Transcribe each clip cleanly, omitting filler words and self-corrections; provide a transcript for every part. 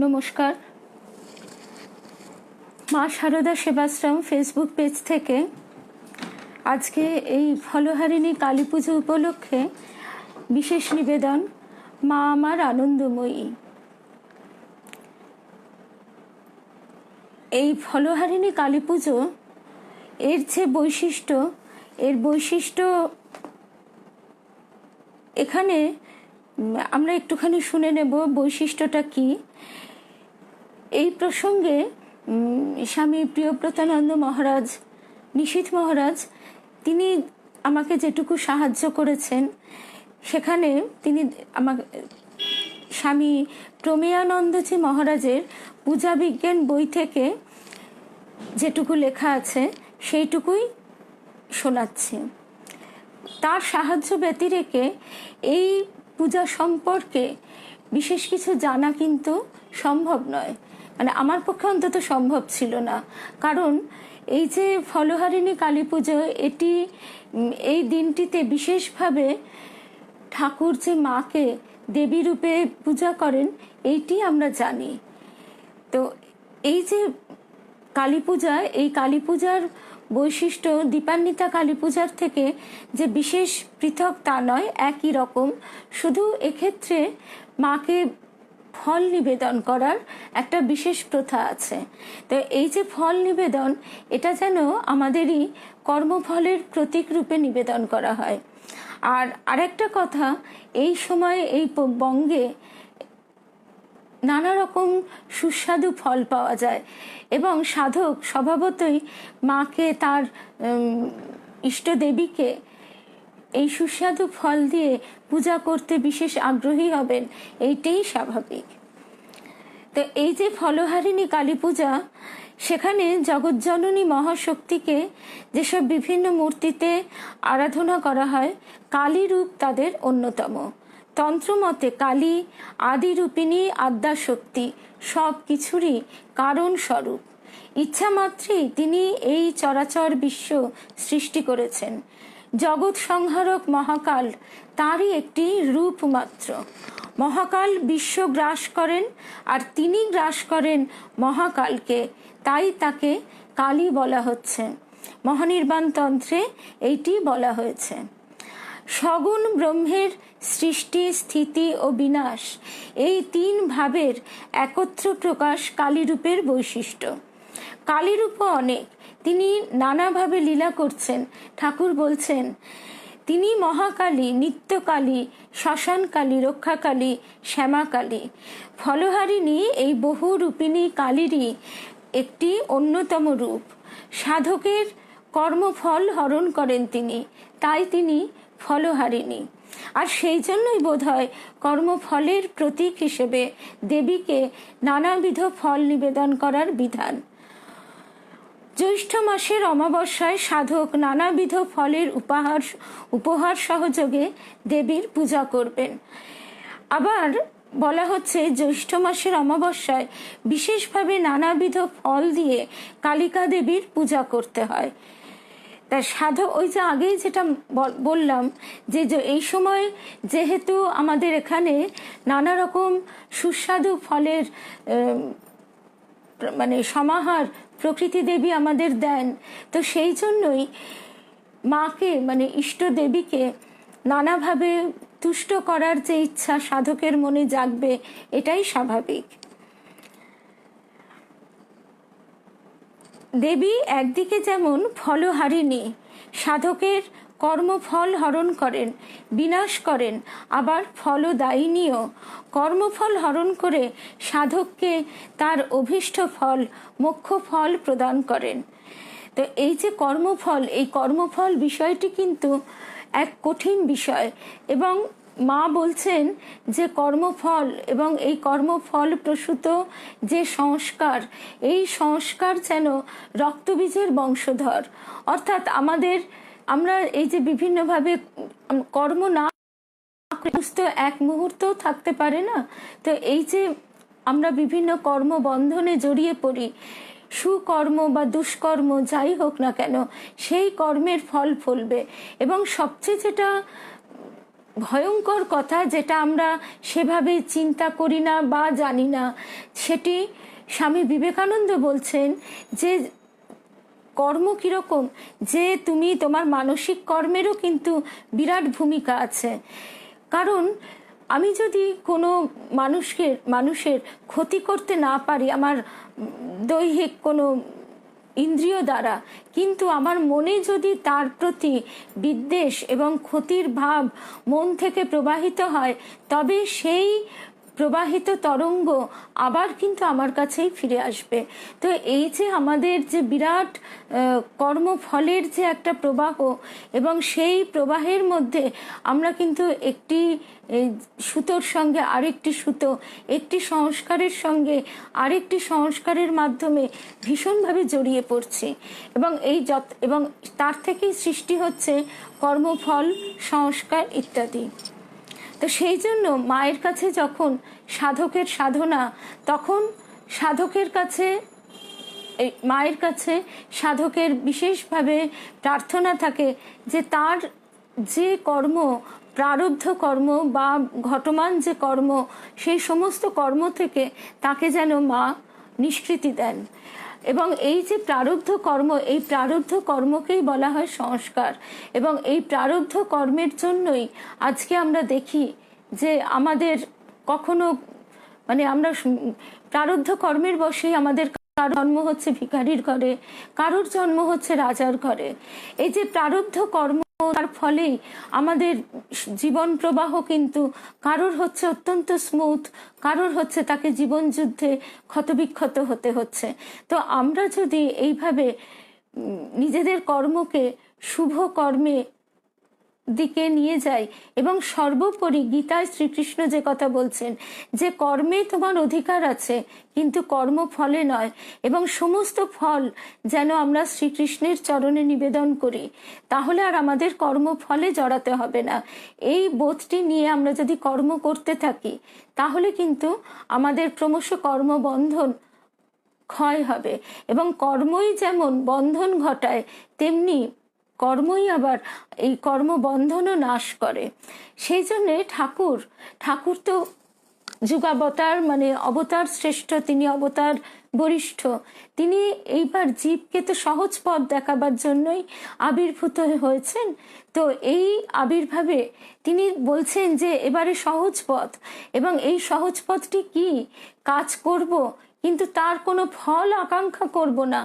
নমস্কার। মা Sharada Sevashram Facebook page থেকে আজকে এই ফলহারিণী কালী পুজো উপলক্ষে বিশেষ নিবেদন, মা আমার আনন্দময়ী। এই ফলহারিণী কালী পুজো এর যে বৈশিষ্ট্য, এর বৈশিষ্ট্য এখানে আমরা একটুখানি শুনে নেব বৈশিষ্ট্যটা কি। এই প্রসঙ্গে স্বামী প্রিয়ব্রতানন্দ মহারাজ, নিশীথ মহারাজ, তিনি আমাকে যেটুকু সাহায্য করেছেন সেখানে তিনি আমাকে স্বামী প্রমেয়ানন্দজি মহারাজের পূজা বিজ্ঞান বই থেকে যেটুকু লেখা আছে সেইটুকুই শোনাচ্ছি। তার সাহায্য ব্যতিরেকে এই পূজা সম্পর্কে বিশেষ কিছু জানা কিন্তু সম্ভব নয়, মানে আমার পক্ষে অন্তত সম্ভব ছিল না। কারণ এই যে ফলহারিণী কালী পুজো, এটি এই দিনটিতে বিশেষভাবে ঠাকুর যে মাকে দেবী রূপে পূজা করেন এইটি আমরা জানি। তো এই যে কালী পূজা, এই কালী পূজার বৈশিষ্ট্য দীপান্বিতা কালী পূজার থেকে যে বিশেষ পৃথক তা নয়, একই রকম, শুধু এক্ষেত্রে মাকে ফল নিবেদন করার একটা বিশেষ প্রথা আছে। তো এই যে ফল নিবেদন, এটা যেন আমাদেরই কর্মফলের প্রতীক রূপে নিবেদন করা হয়। আর আরেকটা কথা, এই সময় এই বঙ্গে নানা রকম সুস্বাদু ফল পাওয়া যায় এবং সাধক স্বভাবতই মাকে, তার ইষ্ট দেবীকে এই সুস্বাদু ফল দিয়ে পূজা করতে বিশেষ আগ্রহী হবেন, এইটাই স্বাভাবিক। তো এই যে ফলহারিণী কালী পূজা, সেখানে জগজ্জননী মহাশক্তিকে যেসব বিভিন্ন মূর্তিতে আরাধনা করা হয়, কালী রূপ তাদের অন্যতম। তন্ত্রমতে কালী আদিরূপিণী আদ্যাশক্তি, সব কিছুরই কারণ স্বরূপ। ইচ্ছা মাত্রেই তিনি এই চরাচর বিশ্ব সৃষ্টি করেছেন। জগৎ সংহারক মহাকাল তারই একটি রূপ মাত্র। মহাকাল বিশ্ব গ্রাস করেন আর তিনি গ্রাস করেন মহাকালকে, তাই তাকে কালী বলা হচ্ছে। মহানির্বাণ তন্ত্রে এইটি বলা হয়েছে। সগুণ ব্রহ্মের সৃষ্টি, স্থিতি ও বিনাশ, এই তিন ভাবের একত্র প্রকাশ কালীরূপের বৈশিষ্ট্য। কালীরূপও অনেক, তিনি নানাভাবে লীলা করছেন। ঠাকুর বলছেন তিনি মহাকালী, নিত্যকালী, শ্মশানকালী, রক্ষাকালী, শ্যামাকালী। ফলহারিণী এই বহুরূপিণী কালীরই একটি অন্যতম রূপ। সাধকের কর্মফল হরণ করেন তিনি, তাই তিনি ফলহারিণী। আর সেই জন্যই বোধহয় কর্মফলের প্রতীক হিসেবে দেবীকে নানাবিধ ফল নিবেদন করার বিধান। জ্যৈষ্ঠ মাসের অমাবস্যায় সাধক নানাবিধ ফলের উপহার সহযোগে দেবীর পূজা করবেন। আবার বলা হচ্ছে জ্যৈষ্ঠ মাসের অমাবস্যায় বিশেষভাবে নানাবিধ ফল দিয়ে কালিকা দেবীর পূজা করতে হয়। তা সাধক, ওই যে আগেই যেটা বললাম, যে এই সময় যেহেতু আমাদের এখানে নানা রকম সুস্বাদু ফলের মানে সমাহার প্রকৃতি দেবী আমাদের দেন, তো সেই জন্যই মাকে, মানে ইষ্ট দেবীকে নানাভাবে তুষ্ট করার যে ইচ্ছা সাধকের মনে জাগবে, এটাই স্বাভাবিক। দেবী একদিকে যেমন ফলহারিণী, সাধকের কর্মফল হরণ করেন, বিনাশ করেন, আবার ফলদায়িনীও। কর্মফল হরণ করে সাধককে তার অভীষ্ট ফল, মোক্ষ ফল প্রদান করেন। তো এই যে কর্মফল, এই কর্মফল বিষয়টি কিন্তু এক কঠিন বিষয়, এবং মা বলছেন যে কর্মফল এবং এই কর্মফল প্রসূত যে সংস্কার, এই সংস্কার যেন রক্তবীজের বংশধর। অর্থাৎ আমরা এই যে বিভিন্নভাবে কর্ম না সুস্থ এক মুহূর্তও থাকতে পারে না। তো এই যে আমরা বিভিন্ন কর্মবন্ধনে জড়িয়ে পড়ি, সুকর্ম বা দুষ্কর্ম যাই হোক না কেন, সেই কর্মের ফল ফলবে। এবং সবচেয়ে যেটা ভয়ঙ্কর কথা, যেটা আমরা সেভাবে চিন্তা করি না বা জানি না, সেটি স্বামী বিবেকানন্দ বলছেন যে কর্ম কীরকম, যে তুমি তোমার মানসিক কর্মেরও কিন্তু বিরাট ভূমিকা আছে। কারণ আমি যদি কোনো মানুষের ক্ষতি করতে না পারি আমার দৈহিক কোনো ইন্দ্রিয় দ্বারা, কিন্তু আমার মনে যদি তার প্রতি বিদ্বেষ এবং ক্ষতির ভাব মন থেকে প্রবাহিত হয়, তবে সেই প্রবাহিত তরঙ্গ আবার কিন্তু আমার কাছেই ফিরে আসবে। তো এই যে আমাদের যে বিরাট কর্মফলের যে একটা প্রবাহ, এবং সেই প্রবাহের মধ্যে আমরা কিন্তু একটি সুতোর সঙ্গে আরেকটি সুতো, একটি সংস্কারের সঙ্গে আরেকটি সংস্কারের মাধ্যমে ভীষণভাবে জড়িয়ে পড়ছি, এবং তার থেকেই সৃষ্টি হচ্ছে কর্মফল, সংস্কার ইত্যাদি। তো সেই জন্য মায়ের কাছে যখন সাধকের সাধনা, তখন মায়ের কাছে সাধকের বিশেষভাবে প্রার্থনা থাকে যে তার যে কর্ম, প্রারব্ধ কর্ম বা ঘটমান যে কর্ম, সেই সমস্ত কর্ম থেকে তাকে যেন মা নিষ্কৃতি দেন। এবং এই যে প্রারব্ধ কর্ম, এই প্রারব্ধ কর্মকেই বলা হয় সংস্কার। এবং এই প্রারব্ধ কর্মের জন্যই আজকে আমরা দেখি যে আমাদের কখনো আমরা প্রারব্ধ কর্মের বশেই আমাদের কারোর জন্ম হচ্ছে ভিখারির ঘরে, কারোর জন্ম হচ্ছে রাজার ঘরে। এই যে প্রারব্ধ কর্ম, তার ফলেই আমাদের জীবন প্রবাহ কিন্তু কারোর হচ্ছে অত্যন্ত স্মুথ, কারোর হচ্ছে তাকে জীবন যুদ্ধে ক্ষতবিক্ষত হতে হচ্ছে। তো আমরা যদি এইভাবে নিজেদের কর্মকে শুভ কর্মে দিকে নিয়ে যাই, এবং সর্বোপরি গীতায় শ্রীকৃষ্ণ যে কথা বলছেন যে কর্মে তোমার অধিকার আছে কিন্তু কর্ম ফলে নয়, এবং সমস্ত ফল যেন আমরা শ্রীকৃষ্ণের চরণে নিবেদন করি, তাহলে আর আমাদের কর্মফলে জড়াতে হবে না। এই বোধটি নিয়ে আমরা যদি কর্ম করতে থাকি, তাহলে কিন্তু আমাদের ক্রমশ কর্মবন্ধন ক্ষয় হবে, এবং কর্মই যেমন বন্ধন ঘটায়, তেমনি কর্মই আবার এই কর্মবন্ধনও নাশ করে। সেই জন্যে ঠাকুর তো যুগাবতার, অবতার শ্রেষ্ঠ, তিনি অবতার বরিষ্ঠ। তিনি এইবার জীবকে তো সহজ পথ দেখাবার জন্যই আবির্ভূত হয়েছেন। তো এই আবির্ভাবে তিনি বলছেন যে এবারে সহজ পথ, এবং এই সহজ পথটি কি? কাজ করব কিন্তু তার কোনো ফল আকাঙ্ক্ষা করব না,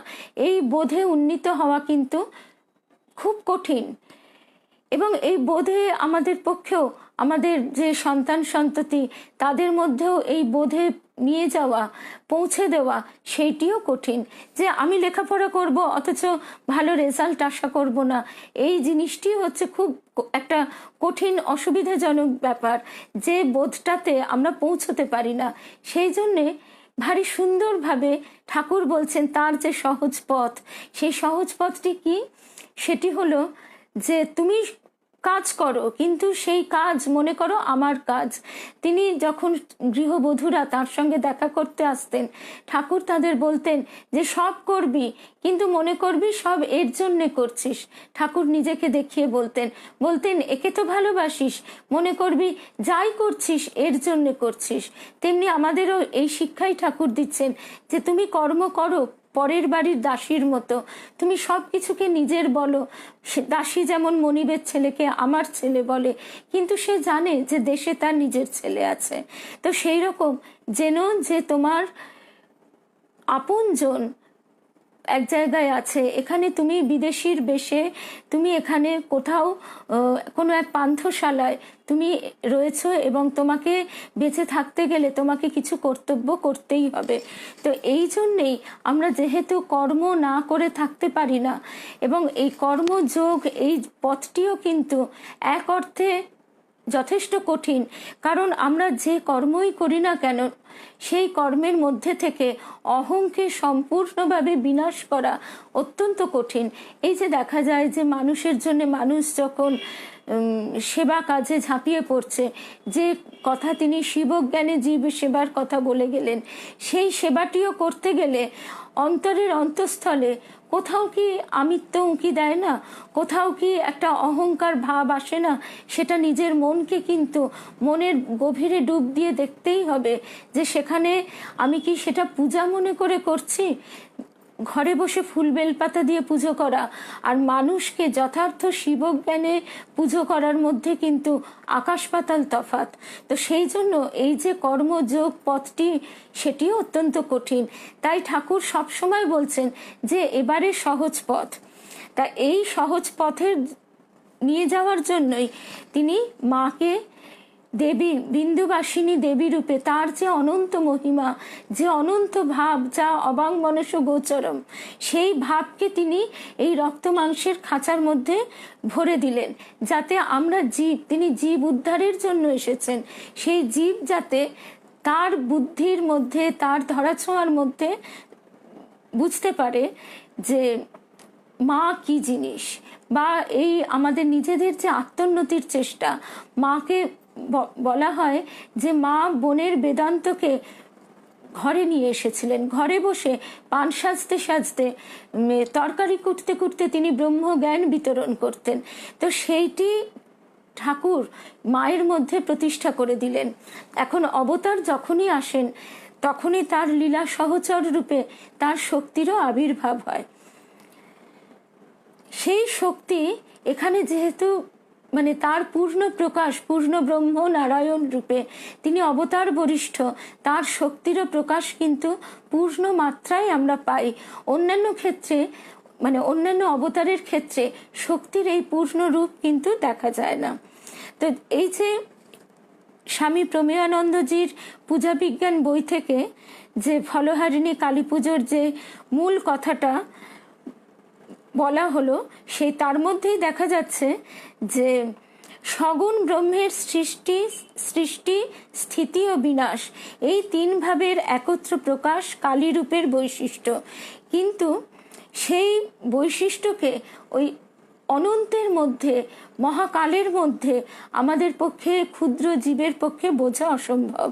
এই বোধে উন্নীত হওয়া কিন্তু খুব কঠিন। এবং এই বোধে আমাদের পক্ষেও, আমাদের যে সন্তান সন্ততি, তাদের মধ্যেও এই বোধে নিয়ে যাওয়া, পৌঁছে দেওয়া, সেইটিও কঠিন। যে আমি লেখাপড়া করব অথচ ভালো রেজাল্ট আশা করব না, এই জিনিসটি হচ্ছে খুব একটা কঠিন অসুবিধাজনক ব্যাপার, যে বোধটাতে আমরা পৌঁছতে পারি না। সেই জন্যে ভারী সুন্দরভাবে ঠাকুর বলছেন তার যে সহজ পথ, সেই সহজ পথটি কি? সেটি হলো যে তুমি কাজ করো, কিন্তু সেই কাজ মনে করো আমার কাজ। তিনি যখন গৃহবধূরা তার সঙ্গে দেখা করতে আসতেন, ঠাকুর তাদের বলতেন যে সব করবি, কিন্তু মনে করবি সব এর জন্যে করছিস। ঠাকুর নিজেকে দেখিয়ে বলতেন একে তো ভালোবাসিস, মনে করবি যাই করছিস এর জন্যে করছিস। তেমনি আমাদেরও এই শিক্ষাই ঠাকুর দিচ্ছেন যে তুমি কর্ম করো পরের বাড়ির দাসীর মতো, তুমি সব কিছুকে নিজের বলো। দাসী যেমন মনিবের ছেলেকে আমার ছেলে বলে, কিন্তু সে জানে যে দেশে তার নিজের ছেলে আছে। তো সেই রকম যেন যে তোমার আপনজন এক জায়গায় আছে, এখানে তুমি বিদেশির বেশে, তুমি এখানে কোথাও কোনো এক পান্থশালায় তুমি রয়েছো, এবং তোমাকে বেঁচে থাকতে গেলে তোমাকে কিছু কর্তব্য করতেই হবে। তো এই জন্যেই আমরা যেহেতু কর্ম না করে থাকতে পারি না, এবং এই কর্মযোগ, এই পথটিও কিন্তু এক অর্থে যথেষ্ট কঠিন। কারণ আমরা যে কর্মই করি না কেন, সেই কর্মের মধ্যে থেকে অহংকে সম্পূর্ণভাবে বিনাশ করা অত্যন্ত কঠিন। এই যে দেখা যায় যে মানুষের জন্য মানুষ যখন সেবা কাজে ঝাঁপিয়ে পড়ছে, যে কথা তিনি শিবজ্ঞানে জীব সেবার কথা বলে গেলেন, সেই সেবাটিও করতে গেলে অন্তরের অন্তঃস্থলে কোথাও কি আমিত্ব উঁকি দেয় না? কোথাও কি একটা অহংকার ভাব আসে না? সেটা নিজের মনকে কিন্তু মনের গভীরে ডুব দিয়ে দেখতেই হবে যে সেখানে আমি কি সেটা পূজা মনে করে করছি। ঘরে বসে ফুল বেলপাতা দিয়ে পুজো করা আর মানুষকে যথার্থ শিবজ্ঞানে পুজো করার মধ্যে কিন্তু আকাশ পাতাল তফাৎ। তো সেই জন্য এই যে কর্মযোগ পথটি, সেটিও অত্যন্ত কঠিন। তাই ঠাকুর সবসময় বলছেন যে এবারে সহজ পথ। তা এই সহজ পথের নিয়ে যাওয়ার জন্যই তিনি মাকে দেবী, বিন্দুবাসিনী দেবী রূপে, তার যে অনন্ত মহিমা, যে অনন্ত ভাব, যা অবাং মনস গোচরম, সেই ভাবকে তিনি এই রক্ত মাংসের খাঁচার মধ্যে ভরে দিলেন, যাতে আমরা জীব, তিনি জীব উদ্ধারের জন্য এসেছেন, সেই জীব যাতে তার বুদ্ধির মধ্যে, তার ধরাছোঁয়ার মধ্যে বুঝতে পারে যে মা কি জিনিস, বা এই আমাদের নিজেদের যে আত্মোন্নতির চেষ্টা। মাকে বলা হয় যে মা বনের বেদান্তকে ঘরে নিয়ে এসেছিলেন, ঘরে বসে পান সাজতে সাজতে, তরকারি কুটতে কুটতে তিনি ব্রহ্মজ্ঞান বিতরণ করতেন। তো সেইটি ঠাকুর মায়ের মধ্যে প্রতিষ্ঠা করে দিলেন। এখন অবতার যখনই আসেন তখনই তার লীলা সহচর রূপে তার শক্তিরও আবির্ভাব হয়। সেই শক্তি এখানে যেহেতু মানে তার পূর্ণ প্রকাশ, পূর্ণ ব্রহ্ম নারায়ণ রূপে তিনি অবতার বরিষ্ঠ, তার শক্তিরও প্রকাশ কিন্তু পূর্ণ মাত্রায় আমরা পাই। অন্যান্য ক্ষেত্রে মানে অন্যান্য অবতারের ক্ষেত্রে শক্তির এই পূর্ণ রূপ কিন্তু দেখা যায় না। তো এই যে স্বামী প্রমেয়ানন্দজির পূজা বিজ্ঞান বই থেকে যে ফলহারিণী কালী পুজোর যে মূল কথাটা বলা হলো, সেই তার মধ্যেই দেখা যাচ্ছে যে সগুণ ব্রহ্মের সৃষ্টি, স্থিতি ও বিনাশ, এই তিন ভাবের একত্র প্রকাশ কালী রূপের বৈশিষ্ট্য। কিন্তু সেই বৈশিষ্ট্যকে ওই অনন্তের মধ্যে, মহাকালের মধ্যে আমাদের পক্ষে, ক্ষুদ্র জীবের পক্ষে বোঝা অসম্ভব।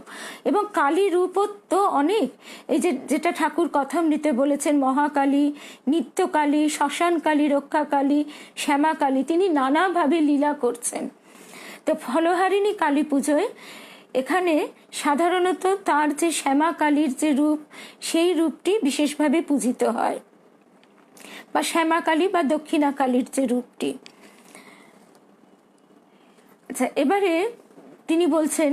এবং কালী রূপও তো অনেক। এই যে যেটা ঠাকুর কথামৃতে বলেছেন, মহাকালী, নিত্যকালী, শ্মশানকালী, রক্ষাকালী, শ্যামাকালী, তিনি নানাভাবে লীলা করছেন। তো ফলহারিণী কালী পুজোয় এখানে সাধারণত তার যে শ্যামাকালীর যে রূপ, সেই রূপটি বিশেষভাবে পূজিত হয়, বা শ্যামাকালী বা দক্ষিণাকালীর যে রূপটি। আচ্ছা, এবারে তিনি বলছেন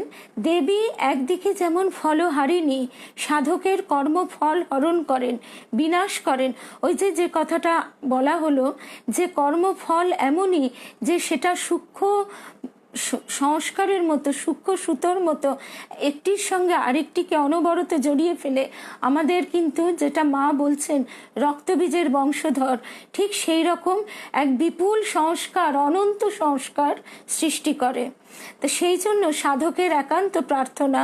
দেবী একদিকে যেমন ফলহারিণী, সাধকের কর্মফল হরণ করেন, বিনাশ করেন। ওই যে কথাটা বলা হলো যে কর্মফল এমনই যে সেটা সূক্ষ্ম সংস্কারের মতো, সূক্ষ্ম সুতোর মতো একটির সঙ্গে আরেকটিকে অনবরত জড়িয়ে ফেলে আমাদের কিন্তু, যেটা মা বলছেন রক্তবীজের বংশধর, ঠিক সেই রকম এক বিপুল সংস্কার, অনন্ত সংস্কার সৃষ্টি করে। তো সেই জন্য সাধকের একান্ত প্রার্থনা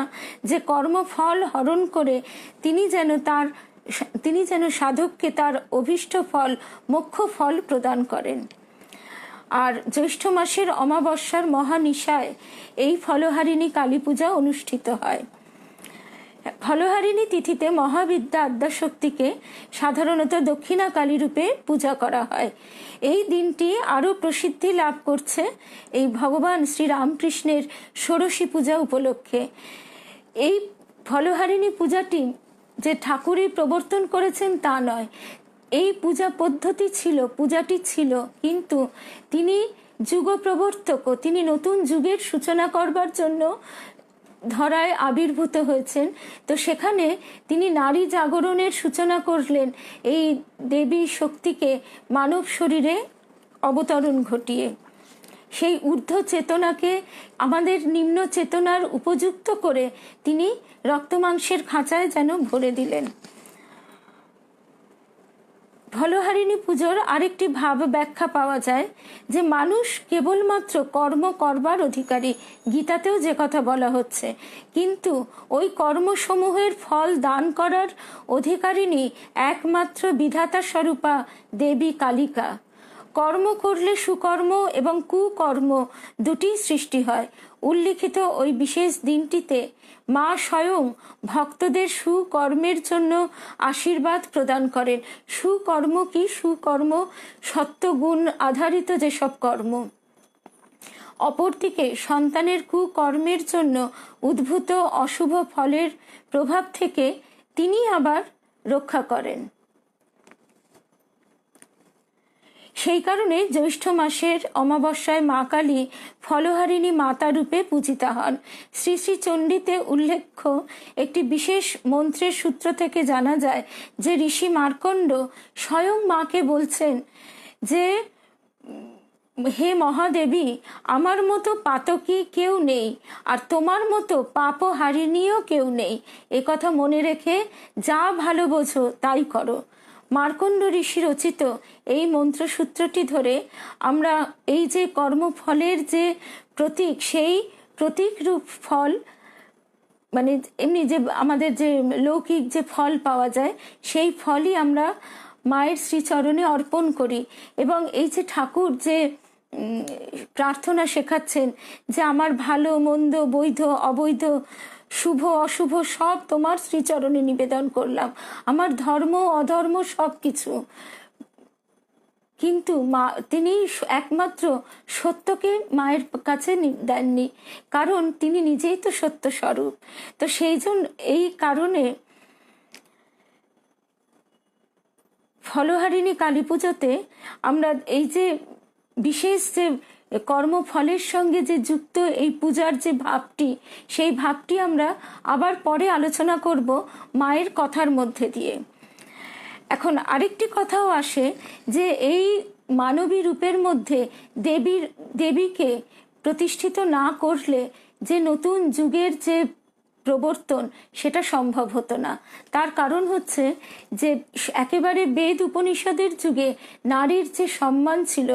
যে কর্মফল হরণ করে তিনি যেন সাধককে তার অভীষ্ট ফল, মোক্ষ ফল প্রদান করেন। আর জ্যৈষ্ঠ মাসের অমাবস্যার মহানিশায় এই ফলহারিণী কালী পূজা অনুষ্ঠিত হয়। ফলহারিণী তিথিতে মহাবিদ্যা আদ্যাশক্তিকে সাধারণত দক্ষিণা কালী রূপে পূজা করা হয়। এই দিনটি আরও প্রসিদ্ধি লাভ করছে এই ভগবান শ্রীরামকৃষ্ণের ষোড়শী পূজা উপলক্ষে। এই ফলহারিণী পূজাটি যে ঠাকুরই প্রবর্তন করেছেন তা নয়, এই পূজা পদ্ধতি ছিল, পূজাটি ছিল, কিন্তু তিনি যুগ প্রবর্তকও, তিনি নতুন যুগের সূচনা করবার জন্য ধরায় আবির্ভূত হয়েছেন। তো সেখানে তিনি নারী জাগরণের সূচনা করলেন, এই দেবী শক্তিকে মানব শরীরে অবতরণ ঘটিয়ে। সেই ঊর্ধ্ব চেতনাকে আমাদের নিম্ন চেতনার উপযুক্ত করে তিনি রক্তমাংসের খাঁচায় যেন ভরে দিলেন। ফলহারিণী পুজোর আরেকটি ভাব ব্যাখ্যা পাওয়া যায় যে মানুষ কেবলমাত্র কর্ম করবার অধিকারী, গীতাতেও যে কথা বলা হচ্ছে, কিন্তু ওই কর্মসমূহের ফল দান করার অধিকারিণী একমাত্র বিধাতা স্বরূপা দেবী কালিকা। কর্ম করলে সুকর্ম এবং কুকর্ম দুটি সৃষ্টি হয়। উল্লিখিত ওই বিশেষ দিনটিতে মা স্বয়ং ভক্তদের সুকর্মের জন্য আশীর্বাদ প্রদান করেন। সুকর্ম কি? সুকর্ম সত্যগুণ আধারিত যেসব কর্ম। অপরদিকে সন্তানের কুকর্মের জন্য উদ্ভূত অশুভ ফলের প্রভাব থেকে তিনি আবার রক্ষা করেন। সেই কারণে জ্যৈষ্ঠ মাসের অমাবস্যায় মা কালী ফলহারিণী মাতা রূপে পূজিতা হন। শ্রী শ্রী চণ্ডীতে উল্লেখ্য একটি বিশেষ মন্ত্রের সূত্র থেকে জানা যায় যে ঋষি মার্কণ্ড স্বয়ং মাকে বলছেন যে, হে মহাদেবী, আমার মতো পাতকী কেউ নেই, আর তোমার মতো পাপহারিণীও কেউ নেই। কথা মনে রেখে যা ভালো বোঝো তাই করো। মার্কণ্ড ঋষি রচিত এই মন্ত্রসূত্রটি ধরে আমরা এই যে কর্মফলের যে প্রতীক, সেই প্রতীক রূপ ফল, মানে এমনি যে আমাদের যে লৌকিক যে ফল পাওয়া যায়, সেই ফলই আমরা মায়ের শ্রীচরণে অর্পণ করি। এবং এই যে ঠাকুর যে প্রার্থনা শেখাচ্ছেন যে আমার ভালো মন্দ, বৈধ অবৈধ, শুভ অশুভ সব তোমার শ্রীচরণে নিবেদন করলাম, আমার ধর্ম অধর্ম সব কিছু। কিন্তু মা তিনি একমাত্র সত্যকে মায়ের কাছে দেননি, কারণ তিনি নিজেই তো সত্য স্বরূপ। তো সেই জন্য এই কারণে ফলহারিণী কালী পুজোতে আমরা এই যে বিশেষ যে কর্মফলের সঙ্গে যে যুক্ত এই পূজার যে ভাবটি, সেই ভাবটি আমরা আবার পরে আলোচনা করব মায়ের কথার মধ্যে দিয়ে। এখন আরেকটি কথাও আসে যে এই মানবী রূপের মধ্যে দেবীকে প্রতিষ্ঠিত না করলে যে নতুন যুগের যে প্রবর্তন, সেটা সম্ভব হতো না। তার কারণ হচ্ছে যে একেবারে বেদ উপনিষদের যুগে নারীর যে সম্মান ছিল,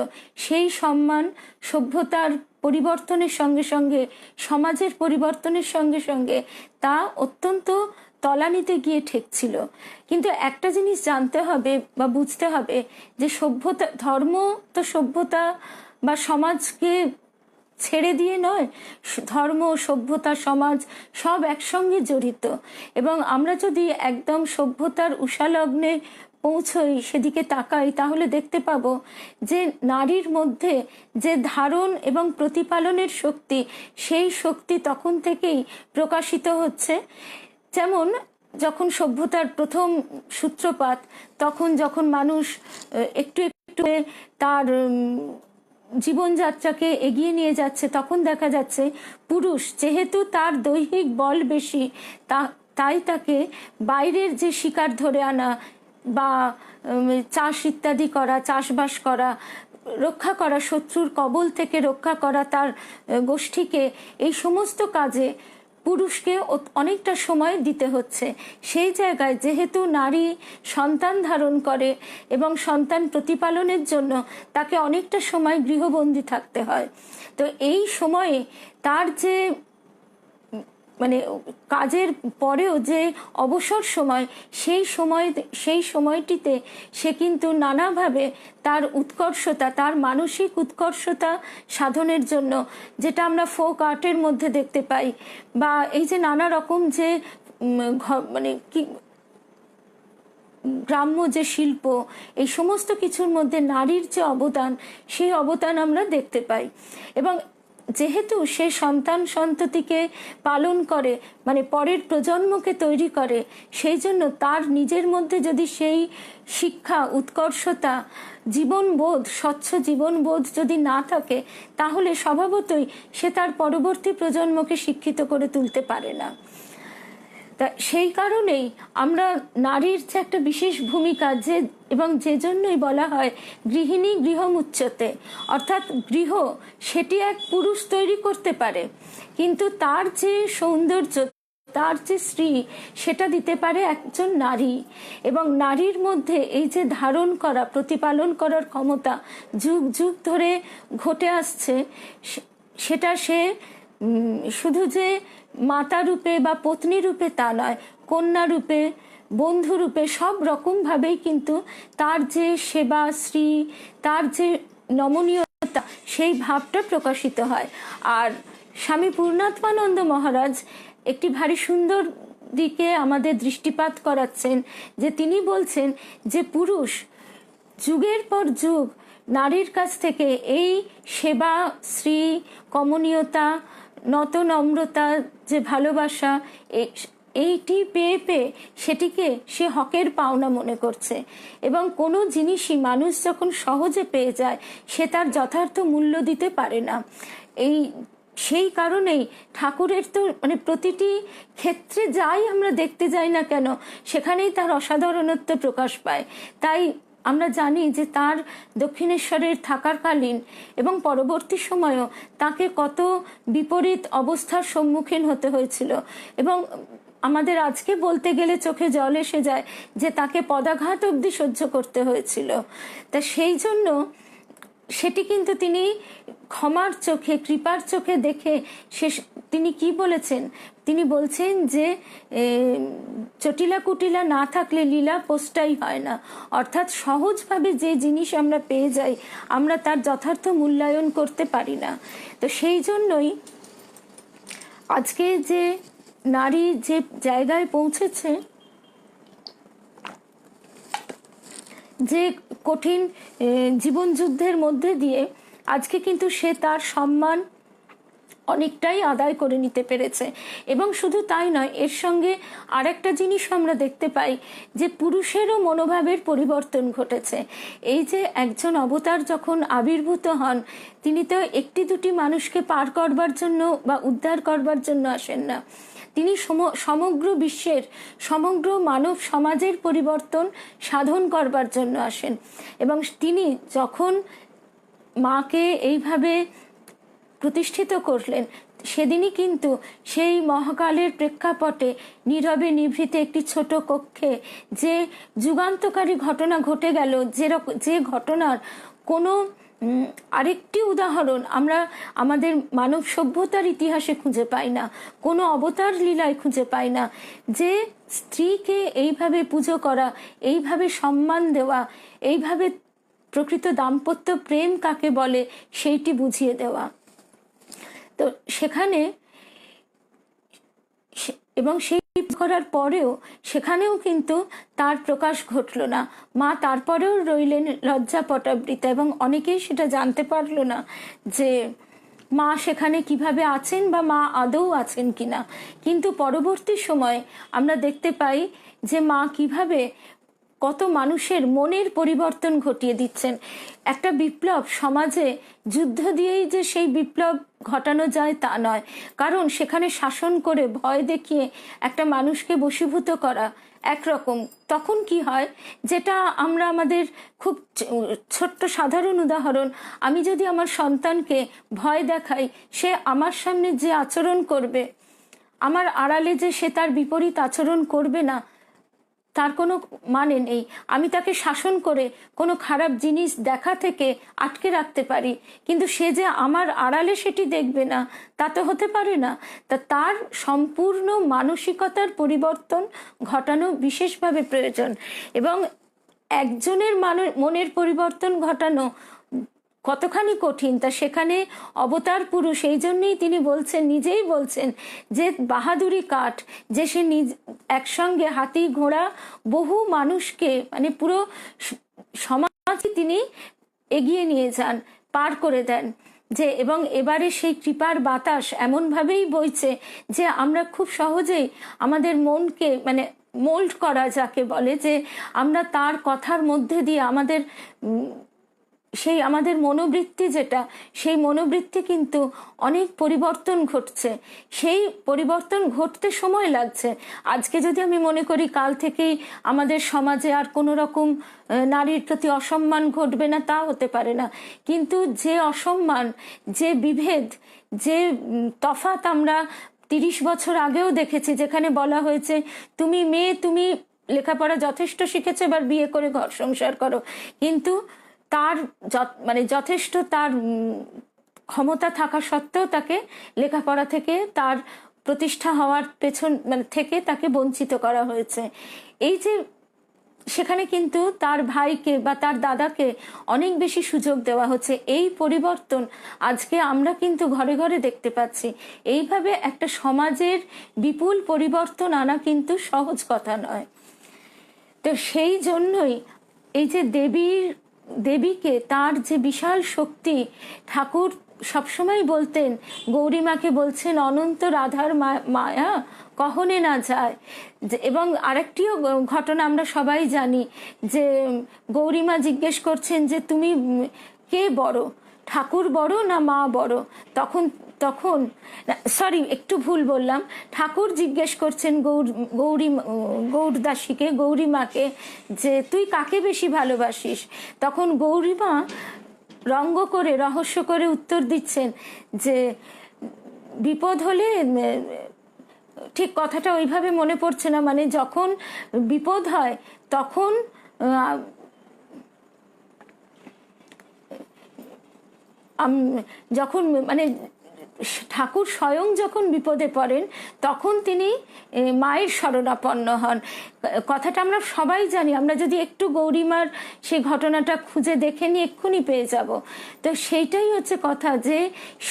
সেই সম্মান সভ্যতার পরিবর্তনের সঙ্গে সঙ্গে, সমাজের পরিবর্তনের সঙ্গে সঙ্গে তা অত্যন্ত তলানিতে গিয়ে ঠেকছিল। কিন্তু একটা জিনিস জানতে হবে বা বুঝতে হবে যে সভ্যতা, ধর্ম তো সভ্যতা বা সমাজকে ছেড়ে দিয়ে নয়, ধর্ম, সভ্যতা, সমাজ সব একসঙ্গে জড়িত। এবং আমরা যদি একদম সভ্যতার উষালগ্নে পৌঁছই, সেদিকে তাকাই, তাহলে দেখতে পাবো যে নারীর মধ্যে যে ধারণ এবং প্রতিপালনের শক্তি, সেই শক্তি তখন থেকেই প্রকাশিত হচ্ছে। যেমন যখন সভ্যতার প্রথম সূত্রপাত, তখন যখন মানুষ একটু একটু তার জীবনযাত্রাকে এগিয়ে নিয়ে যাচ্ছে, তখন দেখা যাচ্ছে পুরুষ যেহেতু তার দৈহিক বল বেশি, তাই তাকে বাইরের যে শিকার ধরে আনা বা চাষ ইত্যাদি করা, চাষবাস করা, রক্ষা করা, শত্রুর কবল থেকে রক্ষা করা তার গোষ্ঠীকে, এই সমস্ত কাজে পুরুষকে অনেকটা সময় দিতে হচ্ছে। সেই জায়গায় যেহেতু নারী সন্তান ধারণ করে এবং সন্তান প্রতিপালনের জন্য তাকে অনেকটা সময় গৃহবন্দী থাকতে হয়। তো এই সময়ে তার যে মানে কাজের পরেও যে অবসর সময়, সেই সময়টিতে সে কিন্তু নানাভাবে তার উৎকর্ষতা, তার মানসিক উৎকর্ষতা সাধনের জন্য, যেটা আমরা ফোক আর্টের মধ্যে দেখতে পাই, বা এই যে নানা রকম যে মানে কি গ্রাম্য যে শিল্প, এই সমস্ত কিছুর মধ্যে নারীর যে অবদান, সেই অবদান আমরা দেখতে পাই। এবং যেহেতু সে সন্তান সন্ততিকে পালন করে, মানে পরের প্রজন্মকে তৈরি করে, সেই জন্য তার নিজের মধ্যে যদি সেই শিক্ষা, উৎকর্ষতা, জীবনবোধ, স্বচ্ছ জীবনবোধ যদি না থাকে, তাহলে স্বভাবতই সে তার পরবর্তী প্রজন্মকে শিক্ষিত করে তুলতে পারে না। তা সেই কারণেই আমরা নারীর যে একটা বিশেষ ভূমিকা, যে এবং যে জন্যই বলা হয় গৃহিণী গৃহমুচ্যতে, অর্থাৎ গৃহ সেটি এক পুরুষ তৈরি করতে পারে, কিন্তু তার যে সৌন্দর্য, তার যে স্ত্রী, সেটা দিতে পারে একজন নারী। এবং নারীর মধ্যে এই যে ধারণ করা, প্রতিপালন করার ক্ষমতা যুগ যুগ ধরে ঘটে আসছে, সেটা সে শুধু যে মাতা রূপে বা পত্নী রূপে তা নয়, কন্যা রূপে, বন্ধু রূপে, সব রকমভাবেই কিন্তু তার যে সেবা শ্রী, তার যে নমনীয়তা, সেই ভাবটা প্রকাশিত হয়। আর স্বামী পূর্ণাত্মানন্দ মহারাজ একটি ভারী সুন্দর দিকে আমাদের দৃষ্টিপাত করাচ্ছেন, যে তিনি বলছেন যে পুরুষ যুগের পর যুগ নারীর কাছ থেকে এই সেবা, শ্রী, কমনীয়তা, নত নম্রতা, যে ভালোবাসা, এইটি পেয়ে পেয়ে সেটিকে সে হকের পাওনা মনে করছে। এবং কোনো জিনিসই মানুষ যখন সহজে পেয়ে যায় সে তার যথার্থ মূল্য দিতে পারে না। সেই কারণেই ঠাকুরের তো মানে প্রতিটি ক্ষেত্রে যাই আমরা দেখতে যাই না কেন সেখানেই তার অসাধারণত্ব প্রকাশ পায়। তাই আমরা জানি যে তার দক্ষিণেশ্বরের থাকাকালীন এবং পরবর্তী সময়েও তাকে কত বিপরীত অবস্থার সম্মুখীন হতে হয়েছিল, এবং আমাদের আজকে বলতে গেলে চোখে জল এসে যায় যে তাকে পদাঘাত অবধি সহ্য করতে হয়েছিল। তা সেই জন্য সেটি কিন্তু তিনি ক্ষমার চোখে, কৃপার চোখে দেখে তিনি কি বলেছেন, তিনি বলছেন যে চটিলা কুটিলা না থাকলে লীলা পোস্টাই হয় না। অর্থাৎ সহজভাবে যে জিনিস আমরা পেয়ে যাই আমরা তার যথার্থ মূল্যায়ন করতে পারি না। তো সেই জন্যই আজকে যে নারী যে জায়গায় পৌঁছেছে, যে কঠিন জীবন যুদ্ধের মধ্যে দিয়ে আজকে কিন্তু সে তার সম্মান অনেকটাই আদায় করে নিতে পেরেছে। এবং শুধু তাই নয়, এর সঙ্গে আরেকটা জিনিস আমরা দেখতে পাই যে পুরুষেরও মনোভাবের পরিবর্তন ঘটেছে। এই যে একজন অবতার যখন আবির্ভূত হন তিনি তো একটি দুটি মানুষকে পার করবার জন্য বা উদ্ধার করবার জন্য আসেন না, তিনি সমগ্র বিশ্বের, সমগ্র মানব সমাজের পরিবর্তন সাধন করবার জন্য আসেন। এবং তিনি যখন মাকে এইভাবে প্রতিষ্ঠিত করলেন সেদিনই কিন্তু সেই মহাকালের প্রেক্ষাপটে নীরবে নিভৃতে একটি ছোট কক্ষে যে যুগান্তকারী ঘটনা ঘটে গেল, যে ঘটনার কোনো আরেকটি উদাহরণ আমরা আমাদের মানব সভ্যতার ইতিহাসে খুঁজে পাই না, কোনো অবতার লীলায় খুঁজে পাই না, যে স্ত্রীকে এইভাবে পুজো করা, এইভাবে সম্মান দেওয়া, এইভাবে প্রকৃত দাম্পত্য প্রেম কাকে বলে সেইটি বুঝিয়ে দেওয়া। তো সেখানে এবং সেই করার পরেও সেখানেও কিন্তু তার প্রকাশ ঘটল না। মা তারপরেও রইলেন লজ্জা পটাবৃতা, এবং অনেকেই সেটা জানতে পারল না যে মা সেখানে কিভাবে আছেন বা মা আদৌ আছেন কিনা। কিন্তু পরবর্তী সময় আমরা দেখতে পাই যে মা কিভাবে কত মানুষের মনের পরিবর্তন ঘটিয়ে দিচ্ছেন। একটা বিপ্লব সমাজে যুদ্ধ দিয়েই যে সেই বিপ্লব ঘটানো যায় তা নয়, কারণ সেখানে শাসন করে ভয় দেখিয়ে একটা মানুষকে বশীভূত করা একরকম। তখন কি হয়, যেটা আমরা আমাদের খুব ছোট্ট সাধারণ উদাহরণ, আমি যদি আমার সন্তানকে ভয় দেখাই সে আমার সামনে যে আচরণ করবে, আমার আড়ালে যে সে তার বিপরীত আচরণ করবে না তার কোনো মানে নেই। আমি তাকে শাসন করে কোনো খারাপ জিনিস দেখা থেকে আটকে রাখতে পারি, কিন্তু সে যে আমার আড়ালে সেটি দেখবে না তা তো হতে পারে না। তার সম্পূর্ণ মানসিকতার পরিবর্তন ঘটানো বিশেষভাবে প্রয়োজন। এবং একজনের মনের পরিবর্তন ঘটানো কতখানি কঠিন তা সেখানে অবতার পুরুষ, এই জন্যই তিনি বলছেন, নিজেই বলছেন যে বাহাদুরি কাঠ, যে সে একসঙ্গে হাতি ঘোড়া বহু মানুষকে মানে পুরো সমাজে তিনি এগিয়ে নিয়ে যান, পার করে দেন। যে এবং এবারে সেই কৃপার বাতাস এমনভাবেই বইছে যে আমরা খুব সহজেই আমাদের মনকে মানে মোল্ড করা যাকে বলে, যে আমরা তার কথার মধ্যে দিয়ে আমাদের মনোবৃত্তি যেটা, সেই মনোবৃত্তি কিন্তু অনেক পরিবর্তন ঘটছে। সেই পরিবর্তন ঘটতে সময় লাগছে। আজকে যদি আমি মনে করি কাল থেকেই আমাদের সমাজে আর কোনো রকম নারীর প্রতি অসম্মান ঘটবে না, তা হতে পারে না। কিন্তু যে অসম্মান, যে বিভেদ, যে তফাৎ আমরা 30 বছর আগেও দেখেছি, যেখানে বলা হয়েছে তুমি মেয়ে, তুমি লেখাপড়া যথেষ্ট শিখেছো, এবার বিয়ে করে ঘর সংসার করো, কিন্তু তার মানে যথেষ্ট তার ক্ষমতা থাকা সত্ত্বেও তাকে লেখাপড়া থেকে, তার প্রতিষ্ঠা হওয়ার পেছন মানে থেকে তাকে বঞ্চিত করা হয়েছে। এই যে সেখানে কিন্তু তার ভাইকে বা তার দাদাকে অনেক বেশি সুযোগ দেওয়া হচ্ছে। এই পরিবর্তন আজকে আমরা কিন্তু ঘরে ঘরে দেখতে পাচ্ছি। এইভাবে একটা সমাজের বিপুল পরিবর্তন আনা কিন্তু সহজ কথা নয়। তো সেই জন্যই এই যে দেবীকে, তার যে বিশাল শক্তি, ঠাকুর সবসময় বলতেন, গৌরীমাকে বলছেন অনন্ত রাধার মায়া কহনে না যায়। এবং আরেকটিও ঘটনা আমরা সবাই জানি যে গৌরীমা জিজ্ঞেস করছেন যে তুমি কে বড়, ঠাকুর বড় না মা বড়? তখন তখন সরি, একটু ভুল বললাম, ঠাকুর জিজ্ঞেস করছেন গৌরদাসীকে, গৌরীমাকে, যে তুই কাকে বেশি ভালোবাসিস? তখন গৌরীমা রঙ্গ করে, রহস্য করে উত্তর দিচ্ছেন যে বিপদ হলে, ঠিক কথাটা ওইভাবে মনে পড়ছে না, মানে যখন বিপদ হয় তখন যখন মানে ঠাকুর স্বয়ং যখন বিপদে পড়েন তখন তিনি মায়ের শরণাপন্ন হন। কথাটা আমরা সবাই জানি, আমরা যদি একটু গৌরীমার সেই ঘটনাটা খুঁজে দেখে নিয়ে এক্ষুনি পেয়ে যাব। তো সেইটাই হচ্ছে কথা, যে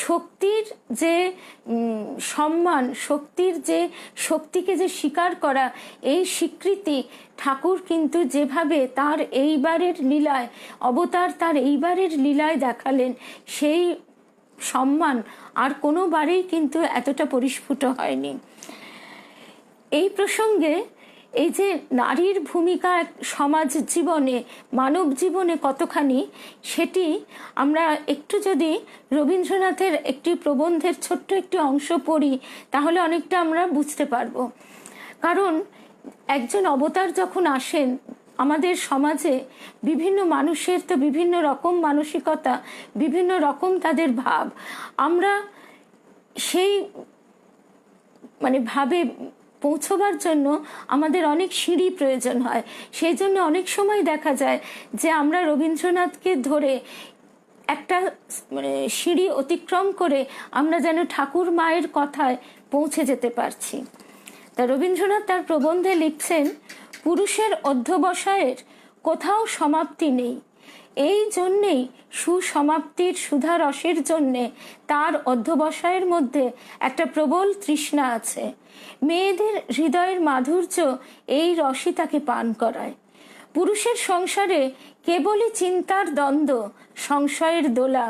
শক্তির যে সম্মান, শক্তির যে শক্তিকে যে স্বীকার করা, এই স্বীকৃতি ঠাকুর কিন্তু যেভাবে তার এইবারের লীলায় অবতার, তার এইবারের লীলায় দেখালেন, সেই সম্মান আর কোনোবারেই কিন্তু এতটা পরিস্ফুট হয়নি। এই প্রসঙ্গে এই যে নারীর ভূমিকা সমাজ জীবনে, মানব জীবনে কতখানি, সেটি আমরা একটু যদি রবীন্দ্রনাথের একটি প্রবন্ধের ছোট্ট একটি অংশ পড়ি তাহলে অনেকটা আমরা বুঝতে পারবো। কারণ একজন অবতার যখন আসেন আমাদের সমাজে, বিভিন্ন মানুষের তো বিভিন্ন রকম মানসিকতা, বিভিন্ন রকম তাদের ভাব, আমরা সেই মানে ভাবে পৌঁছবার জন্য আমাদের অনেক সিঁড়ি প্রয়োজন হয়। সেই জন্য অনেক সময় দেখা যায় যে আমরা রবীন্দ্রনাথকে ধরে একটা মানে সিঁড়ি অতিক্রম করে আমরা যেন ঠাকুর মায়ের কথায় পৌঁছে যেতে পারছি। তা রবীন্দ্রনাথ তার প্রবন্ধে লিখছেন, পুরুষের অধ্যবসায়ের কোথাও সমাপ্তি নেই, এই জন্যেই সুসমাপ্তির সুধা রসের জন্যে তার অধ্যবসায়ের মধ্যে একটা প্রবল তৃষ্ণা আছে। মেয়েদের হৃদয়ের মাধুর্য এই রসই তাকে পান করায়। পুরুষের সংসারে কেবলই চিন্তার দ্বন্দ্ব, সংশয়ের দোলা,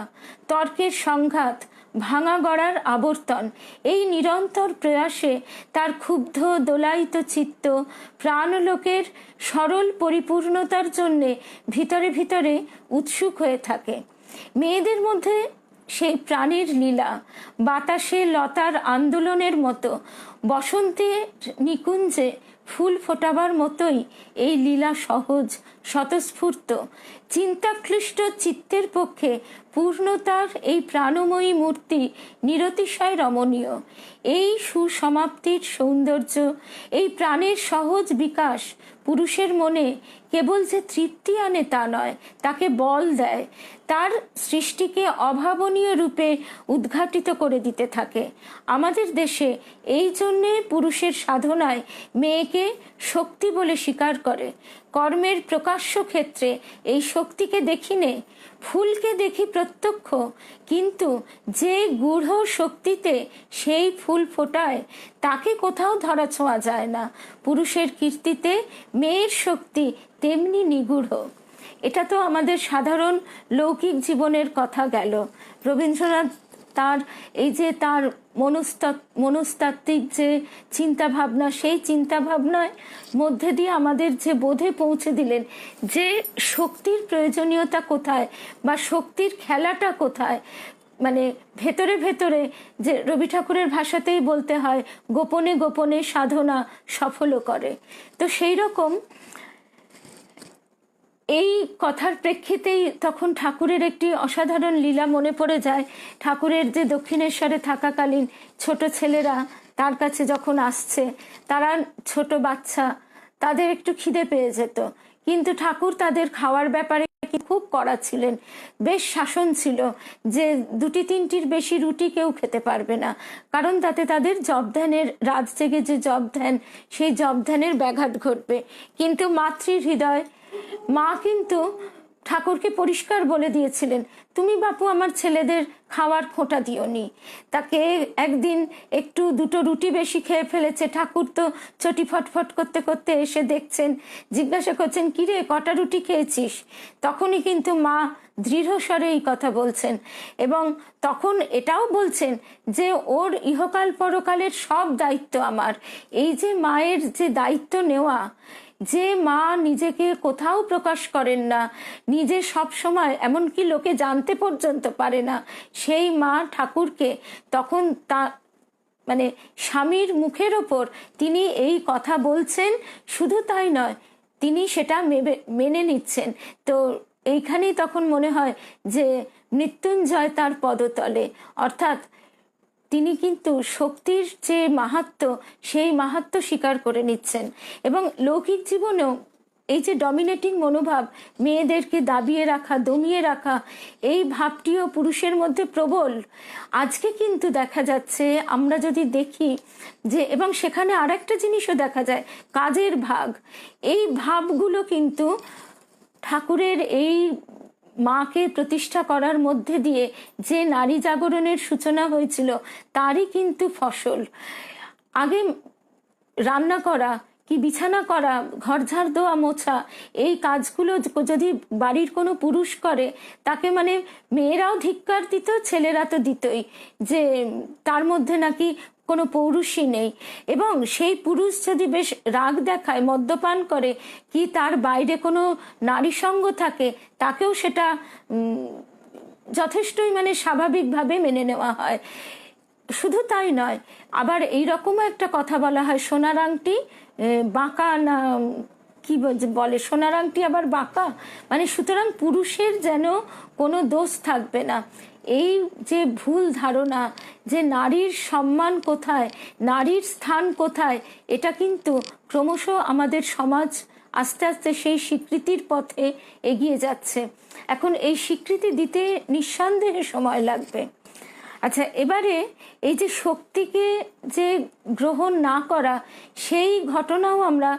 তর্কের সংঘাত, ভাঙা গড়ার আবর্তন, এই নিরন্তর প্রয়াসে তার ক্ষুব্ধ দোলায়িত চিত্ত প্রাণলোকের সরল পরিপূর্ণতার জন্যে ভিতরে ভিতরে উৎসুক হয়ে থাকে। মেয়েদের মধ্যে সেই প্রাণের লীলা বাতাসে লতার আন্দোলনের মতো, বসন্তের নিকুঞ্জে ফুল ফোটাবার মতোই এই লীলা সহজ, স্বতঃস্ফূর্ত। চিন্তাক্লিষ্ট চিত্তের পক্ষে পূর্ণতার এই প্রাণময়ী মূর্তি নিরতিশয় রমণীয়। এই সুসমাপ্তির সৌন্দর্য, এই প্রাণের সহজ বিকাশ পুরুষের মনে কেবল যে তৃপ্তি আনে তা নয়, তাকে বল দেয়, তার সৃষ্টিকে অভাবনীয় রূপে উদ্ঘাটিত করে দিতে থাকে। আমাদের দেশে এই জন্যে পুরুষের সাধনায় মেয়েকে শক্তি বলে স্বীকার করে। কর্মের প্রকাশ্য ক্ষেত্রে এই শক্তিকে দেখি নে, ফুলকে দেখি প্রত্যক্ষ, কিন্তু যে গূঢ় শক্তিতে সেই ফুল ফোটায় তাকে কোথাও ধরা ছোঁয়া যায় না। পুরুষের কীর্তিতে মেয়ের শক্তি তেমনি নিগূঢ়। এটা তো আমাদের সাধারণ লৌকিক জীবনের কথা গেল। রবীন্দ্রনাথ তার এই যে তার মনস্তাত্ত্বিক যে চিন্তা ভাবনা, সেই চিন্তা ভাবনার মধ্যে দিয়ে আমাদের যে বোধে পৌঁছে দিলেন যে শক্তির প্রয়োজনীয়তা কোথায় বা শক্তির খেলাটা কোথায়, মানে ভেতরে ভেতরে, যে রবি ঠাকুরের ভাষাতেই বলতে হয় গোপনে গোপনে সাধনা সফল করে। তো সেই রকম এই কথার প্রেক্ষিতেই তখন ঠাকুরের একটি অসাধারণ লীলা মনে পড়ে যায়। ঠাকুরের যে দক্ষিণেশ্বরে থাকাকালীন ছোট ছেলেরা তার কাছে যখন আসছে, তারা ছোট বাচ্চা, তাদের একটু খিদে পেয়ে যেত, কিন্তু ঠাকুর তাদের খাওয়ার ব্যাপারে খুব কড়া ছিলেন, বেশ শাসন ছিল যে 2-3টির বেশি রুটি কেউ খেতে পারবে না, কারণ তাতে তাদের জবধ্যানের, রাত জেগে যে জবধ্যান, সেই জবধ্যানের ব্যাঘাত ঘটবে। কিন্তু মাতৃ হৃদয়, মা কিন্তু ঠাকুরকে পরিষ্কার বলে দিয়েছিলেন, তুমি বাপু আমার ছেলেদের খাওয়ার খোঁটা দিওনি। তাকে একদিন একটু 2টো রুটি বেশি খেয়ে ফেলেছে, ঠাকুর তো চটি ফটফট করতে করতে এসে দেখছেন, জিজ্ঞাসা করছেন, কিরে কটা রুটি খেয়েছিস? তখনই কিন্তু মা দৃঢ় স্বরে এই কথা বলছেন, এবং তখন এটাও বলছেন যে ওর ইহকাল পরকালের সব দায়িত্ব আমার। এই যে মায়ের যে দায়িত্ব নেওয়া, যে মা নিজেকে কোথাও প্রকাশ করেন না, নিজে সব সময় এমনকি লোকে জানতে পর্যন্ত পারে না, সেই মা ঠাকুরকে তখন তা মানে স্বামীর মুখের ওপর তিনি এই কথা বলছেন। শুধু তাই নয়, তিনি সেটা মেনে নিচ্ছেন। তো এইখানেই তখন মনে হয় যে মৃত্যুঞ্জয় তার পদতলে, অর্থাৎ তিনি কিন্তু শক্তির যে মাহাত্ম্য, সেই মাহাত্ম্য স্বীকার করে নিচ্ছেন। এবং লৌকিক জীবনেও এই যে ডমিনেটিং মনোভাব, মেয়েদেরকে দাবিয়ে রাখা, দমিয়ে রাখা, এই ভাবটিও পুরুষের মধ্যে প্রবল। আজকে কিন্তু দেখা যাচ্ছে, আমরা যদি দেখি যে, এবং সেখানে আরেকটা জিনিসও দেখা যায়, কাজের ভাগ। এই ভাবগুলো কিন্তু ঠাকুরের এই মাকে প্রতিষ্ঠা করার মধ্যে দিয়ে যে নারী জাগরণের সূচনা হয়েছিল, তারই কিন্তু ফসল। আগে রান্না করা কি বিছানা করা, ঘর ঝাড় দেওয়া, মোছা, এই কাজগুলো যদি বাড়ির কোনো পুরুষ করে, তাকে মানে মেয়েরাও ধিক্কার দিত, ছেলেরা তো দিতই, যে তার মধ্যে নাকি কোনো পৌরুষই নেই। এবং সেই পুরুষ যদি বেশ রাগ দেখায়, মদ্যপান করে, কি তার বাইরে কোনো নারী সঙ্গ থাকে, তাকেও সেটা যথেষ্টই মানে স্বাভাবিকভাবে মেনে নেওয়া হয়। শুধু তাই নয়, আবার এইরকমও একটা কথা বলা হয়, সোনার আংটি বাঁকা না কি বলে, সোনার আংটি আবার বাঁকা, মানে সুতরাং পুরুষের যেন কোনো দোষ থাকবে না। এই যে ভুল ধারণা যে নারীর সম্মান কোথায়, নারীর স্থান কোথায়, এটা কিন্তু ক্রমশ আমাদের সমাজ আস্তে আস্তে সেই স্বীকৃতির পথে এগিয়ে যাচ্ছে। এখন এই স্বীকৃতি দিতে নিঃসন্দেহে সময় লাগবে। আচ্ছা, এবারে এই যে শক্তিকে যে গ্রহণ না করা, সেই ঘটনাও আমরা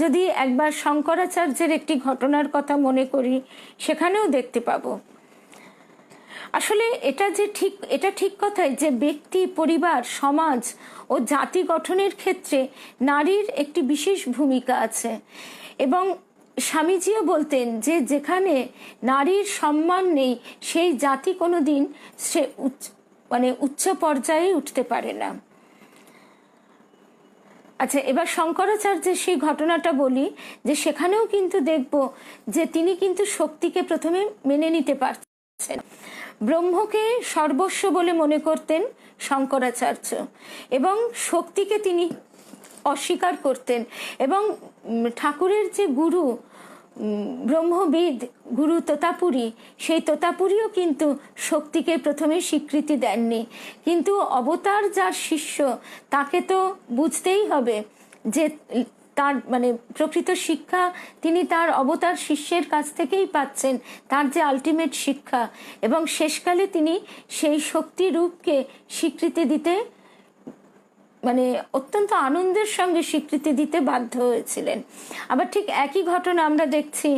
যদি একবার শঙ্করাচার্যের একটি ঘটনার কথা মনে করি, সেখানেও দেখতে পাবো। আসলে এটা ঠিক কথাই যে ব্যক্তি, পরিবার, সমাজ ও জাতি গঠনের ক্ষেত্রে নারীর একটি বিশেষ ভূমিকা আছে। এবং স্বামীজিও বলতেন যে যেখানে নারীর সম্মান নেই, সেই জাতি কোনোদিন সে উচ্চ পর্যায়ে উঠতে পারে না। আচ্ছা, এবার শঙ্করাচার্যের সেই ঘটনাটা বলি, যে সেখানেও কিন্তু দেখব যে তিনি কিন্তু শক্তিকে প্রথমে মেনে নিতে পারছেন। ব্রহ্মকে সর্বস্ব বলে মনে করতেন শঙ্করাচার্য, এবং শক্তিকে তিনি অস্বীকার করতেন। এবং ঠাকুরের যে গুরু ব্রহ্মবিদ গুরু তোতাপুরী, সেই তোতাপুরীও কিন্তু শক্তিকে প্রথমে স্বীকৃতি দেননি। কিন্তু অবতার যার শিষ্য, তাকে তো বুঝতেই হবে যে তার মানে প্রকৃত শিক্ষা তিনি তার অবতার শিষ্যের কাছ থেকেই পাচ্ছেন, তার যে আলটিমেট শিক্ষা। এবং শেষকালে তিনি সেই শক্তি রূপকে স্বীকৃতি দিতে মানে অত্যন্ত আনন্দের সঙ্গে স্বীকৃতি দিতে বাধ্য হয়েছিলেন। আবার ঠিক একই ঘটনা আমরা দেখছি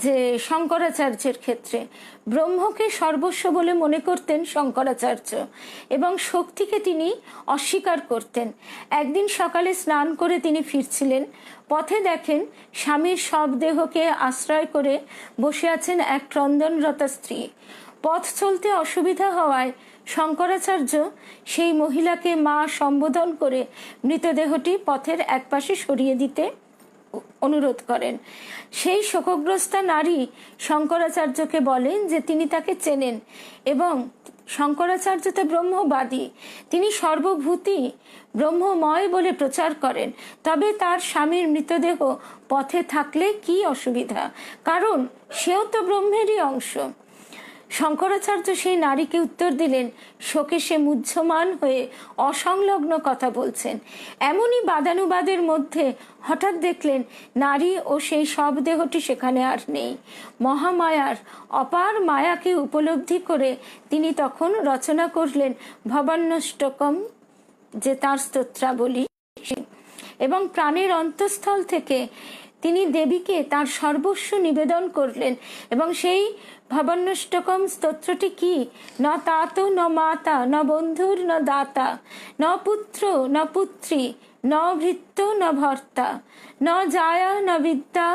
যে শঙ্করাচার্যের ক্ষেত্রে ব্রহ্মকে সর্বস্ব বলে মনে করতেন শঙ্করাচার্য, এবং শক্তিকে তিনি অস্বীকার করতেন। একদিন সকালে স্নান করে তিনি ফিরছিলেন, পথে দেখেন স্বামীর সব দেহকে আশ্রয় করে বসে আছেন এক ক্রন্দনরতা স্ত্রী। পথ চলতে অসুবিধা হওয়ায় শঙ্করাচার্য সেই মহিলাকে মা সম্বোধন করে মৃতদেহটি পথের একপাশে সরিয়ে দিতে অনুরোধ করেন। সেই শোকগ্রস্তা নারী শঙ্করাচার্যকে বলেন যে তিনি তাকে চেনেন, এবং শঙ্করাচার্য তো ব্রহ্মবাদী, তিনি সর্বভূতি ব্রহ্মময় বলে প্রচার করেন। তবে তার স্বামীর মৃতদেহ পথে থাকলে কি অসুবিধা, কারণ সেও তো ব্রহ্মেরই অংশ। শঙ্করাচার্য সেই নারীকে উত্তর দিলেন, শোকে সে মুহ্যমান হয়ে অসংলগ্ন কথা বলছেন। এমনই বাদানুবাদের মধ্যে হঠাৎ দেখলেন নারী ও সেই সব দেহটি সেখানে আর নেই। মহামায়ার অপার মায়াকে উপলব্ধি করে তিনি তখন রচনা করলেন ভবান্যষ্টকম, যে তার স্তোত্রাবলী, এবং প্রাণের অন্তঃস্থল থেকে তিনি দেবীকে তার সর্বস্ব নিবেদন করলেন। এবং সেই ভবান্যষ্টকম স্তোত্রটি কি? ন তাত ন মাতা ন বন্ধুর ন দাতা ন পুত্র ন পুত্রী ন ভৃত্য ন ভর্তা ন জায়া ন বিদ্যা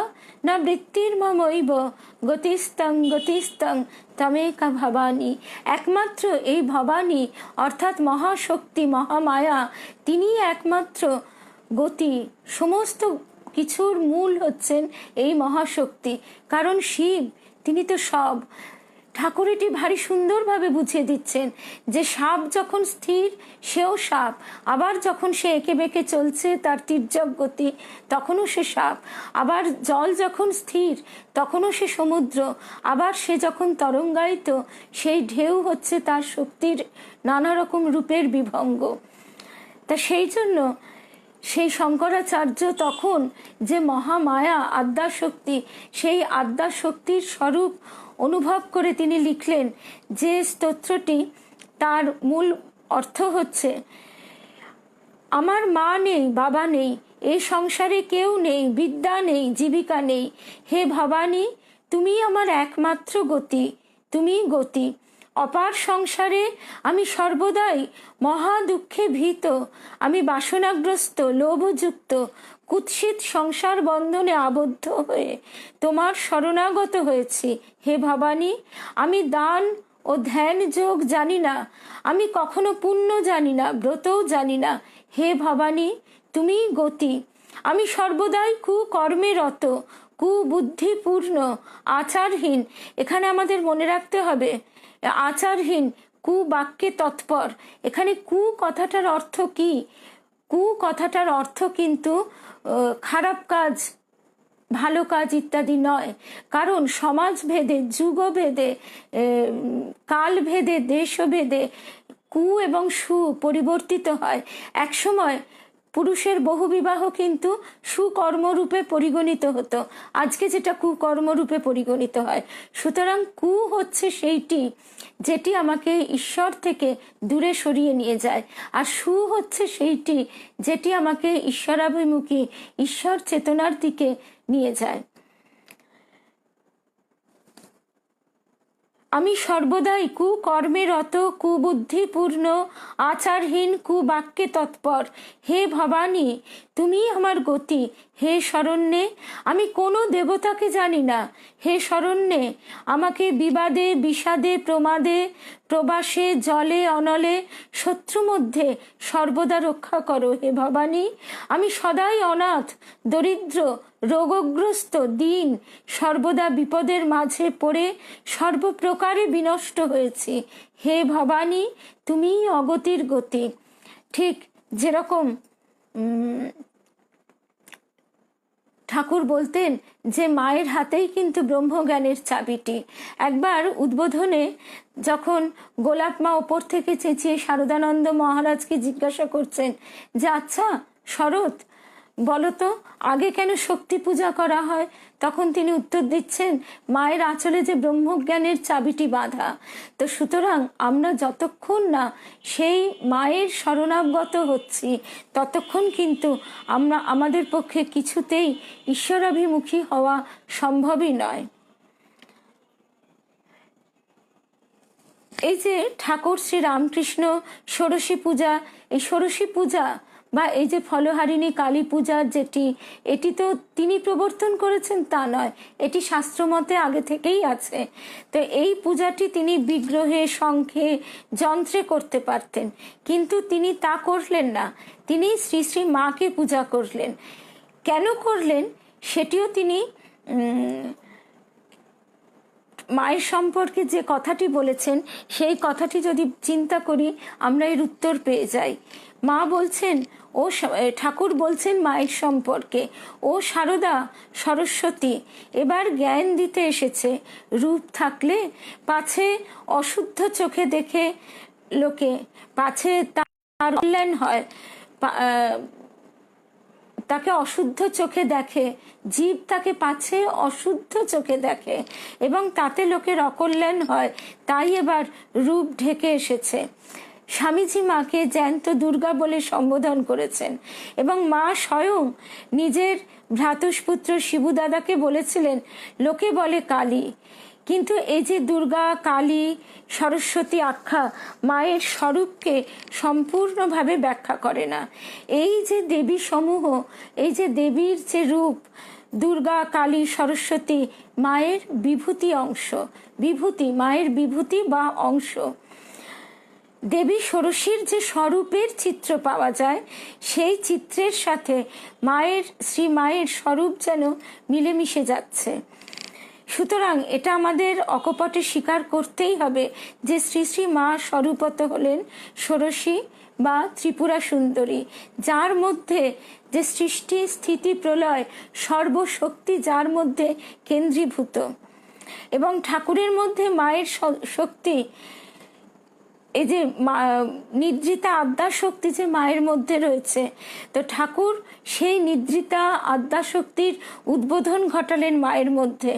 ন বৃত্তির মমৈব গতিস্তং গতিস্তং তমেকা ভবানী। একমাত্র এই ভবানী অর্থাৎ মহাশক্তি মহামায়া, তিনি একমাত্র গতি। সমস্ত কিছুর মূল হচ্ছেন এই মহাশক্তি, কারণ শিব তিনি তো সব। ঠাকুর এটি ভারী সুন্দরভাবে বুঝিয়ে দিচ্ছেন যে সাপ যখন স্থির সেও সাপ, আবার যখন সে এঁকে বেঁকে চলছে তার তির্যক গতি তখনও সে সাপ, আবার জল যখন স্থির তখনও সে সমুদ্র, আবার সে যখন তরঙ্গায়িত সেই ঢেউ হচ্ছে তার শক্তির নানা রকম রূপের বিভঙ্গ। তা সেই জন্য সেই শঙ্করাচার্য তখন যে মহামায়া আদ্যাশক্তি, সেই আদ্যাশক্তির স্বরূপ অনুভব করে তিনি লিখলেন যে স্তোত্রটি, তার মূল অর্থ হচ্ছে, আমার মা নেই, বাবা নেই, এই সংসারে কেউ নেই, বিদ্যা নেই, জীবিকা নেই, হে ভবানী তুমি আমার একমাত্র গতি, তুমি গতি। অপার সংসারে আমি সর্বদাই মহা দুঃখে ভীত, আমি বাসনাগ্রস্ত লোভযুক্ত কুৎসিত সংসার বন্ধনে আবদ্ধ হয়ে তোমার শরণাগত হয়েছি। হে ভবানী আমি দান ও ধ্যান যোগ জানি না, আমি কখনো পুণ্য জানি না, ব্রতও জানি না। হে ভবানী তুমি গতি। আমি সর্বদাই কুকর্মে রত, কুবুদ্ধিপূর্ণ, আচারহীন। এখানে আমাদের মনে রাখতে হবে আচারহীন, কু বাক্যে তৎপর। এখানে কু কথাটার অর্থ কি? কু কথাটার অর্থ কিন্তু খারাপ কাজ, ভালো কাজ ইত্যাদি নয়। কারণ সমাজ ভেদে, যুগ ভেদে, কাল ভেদে, দেশ ভেদে কু এবং সু পরিবর্তিত হয়। একসময় পুরুষের বহুবিবাহ কিন্তু সুকর্মরূপে পরিগণিত হতো, আজকে যেটা কুকর্মরূপে পরিগণিত হয়। সুতরাং কু হচ্ছে সেইটি যেটি আমাকে ঈশ্বর থেকে দূরে সরিয়ে নিয়ে যায়, আর সু হচ্ছে সেইটি যেটি আমাকে ঈশ্বরাভিমুখী, ঈশ্বর চেতনার দিকে নিয়ে যায়। আমি সর্বদাই কুকর্মে রত, কুবুদ্ধিপূর্ণ, আচারহীন, কুবাক্যে তৎপর। হে ভবানী তুমি আমার গতি। হে শরণ্যে আমি কোনো দেবতাকে জানি না। হে শরণ্যে আমাকে বিবাদে, বিষাদে, প্রমাদে, প্রবাসে, জলে, অনলে, শত্রু মধ্যে সর্বদা রক্ষা করো। হে ভবানী আমি সদাই অনাথ, দরিদ্র, রোগগ্রস্ত, দীন, সর্বদা বিপদের মাঝে পড়ে সর্বপ্রকারে বিনষ্ট হয়েছি। হে ভবানী তুমি অগতির গতি। ঠিক যেরকম ঠাকুর বলতেন যে মায়ের হাতেই কিন্তু ব্রহ্মজ্ঞানের চাবিটি। একবার উদ্বোধনে যখন গোলাপ মা ওপর থেকে চেঁচিয়ে শারদানন্দ মহারাজকে জিজ্ঞাসা করছেন যে আচ্ছা শরৎ বলতো আগে কেন শক্তি পূজা করা হয়, তখন তিনি উত্তর দিচ্ছেন মায়ের আঁচলে যে ব্রহ্মজ্ঞানের চাবিটি বাঁধা। তো সুতরাং আমরা যতক্ষণ না সেই মায়ের শরণাগত হচ্ছি ততক্ষণ কিন্তু আমাদের পক্ষে কিছুতেই ঈশ্বরাভিমুখী হওয়া সম্ভবই নয়। এই যে ঠাকুর শ্রী রামকৃষ্ণ ষোড়শী পূজা, এই ষোড়শী পূজা বা এই যে ফলহারিণী কালী পূজা যেটি, এটি তো তিনি প্রবর্তন করেছেন তা নয়, এটি শাস্ত্রমতে আগে থেকেই আছে। তো এই পূজাটি তিনি বিগ্রহে, শঙ্খে, যন্ত্রে করতে পারতেন, কিন্তু তিনি তা করলেন না। তিনি শ্রী শ্রী মাকে পূজা করলেন। কেন করলেন সেটিও তিনি মায়ের সম্পর্কে যে কথাটি বলেছেন সেই কথাটি যদি চিন্তা করি আমরা এর উত্তর পেয়ে যাই। মা বলছেন ঠাকুর বলছেন মায়ের সম্পর্কে, ও শারদা সরস্বতী এবার জ্ঞান দিতে এসেছে। রূপ থাকলে পাছে অশুদ্ধ চোখে দেখে লোকে, পাছে তার কল্যাণ হয়, তাকে অশুদ্ধ চোখে দেখে, জীব তাকে পাছে অশুদ্ধ চোখে দেখে এবং তাতে লোকের অকল্যাণ হয়, তাই এবার রূপ ঢেকে এসেছে। স্বামীজি মাকে জ্যান্ত দুর্গা বলে সম্বোধন করেছেন এবং মা স্বয়ং নিজের ভ্রাতুষ্পুত্র শিবু দাদাকে বলেছিলেন, লোকে বলে কালী, কিন্তু এই যে দুর্গা, কালী, সরস্বতী আখ্যা মায়ের স্বরূপকে সম্পূর্ণভাবে ব্যাখ্যা করে না। এই যে দেবী সমূহ, এই যে দেবীর যে রূপ দুর্গা, কালী, সরস্বতী মায়ের বিভূতি অংশ, বিভূতি মায়ের বিভূতি বা অংশ। দেবী ষোড়শীর যে স্বরূপের চিত্র পাওয়া যায়, সেই চিত্রের সাথে মায়ের, শ্রী মায়ের স্বরূপ যেন মিলেমিশে যাচ্ছে। সুতরাং এটা আমাদের অকপটে স্বীকার করতেই হবে যে শ্রী শ্রী মা স্বরূপত হলেন ষোড়শী বা ত্রিপুরা সুন্দরী, যার মধ্যে যে সৃষ্টি, স্থিতি, প্রলয়, সর্বশক্তি যার মধ্যে কেন্দ্রীভূত। এবং ঠাকুরের মধ্যে মায়ের শক্তি, এই যে নিদ্রিতা আদ্যা শক্তি যে মায়ের মধ্যে রয়েছে, তো ঠাকুর সেই নিদ্রিতা আদ্যা শক্তির উদ্বোধন ঘটালেন মায়ের মধ্যে।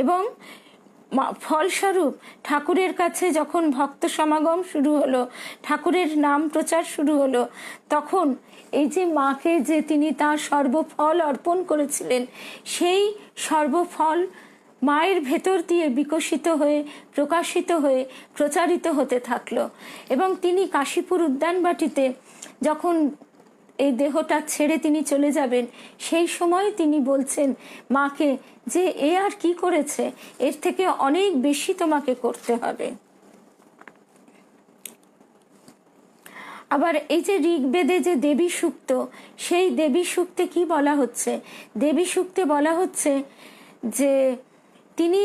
এবং ফলস্বরূপ ঠাকুরের কাছে যখন ভক্ত সমাগম শুরু হলো, ঠাকুরের নাম প্রচার শুরু হলো, তখন এই যে মাকে যে তিনি তার সর্বফল অর্পণ করেছিলেন, সেই সর্বফল মায়ের ভেতর দিয়ে বিকশিত হয়ে, প্রকাশিত হয়ে, প্রচারিত হতে থাকলো। এবং তিনি কাশীপুর উদ্যানবাটিতে যখন এই দেহটা ছেড়ে তিনি চলে যাবেন, সেই সময় তিনি বলছেন মাকে যে এ আর কি করেছে, এর থেকে অনেক বেশি তোমাকে করতে হবে। আবার এই যে ঋগ্বেদে যে দেবী সূক্ত, সেই দেবী সূক্তে কি বলা হচ্ছে? দেবী সূক্তে বলা হচ্ছে যে তিনি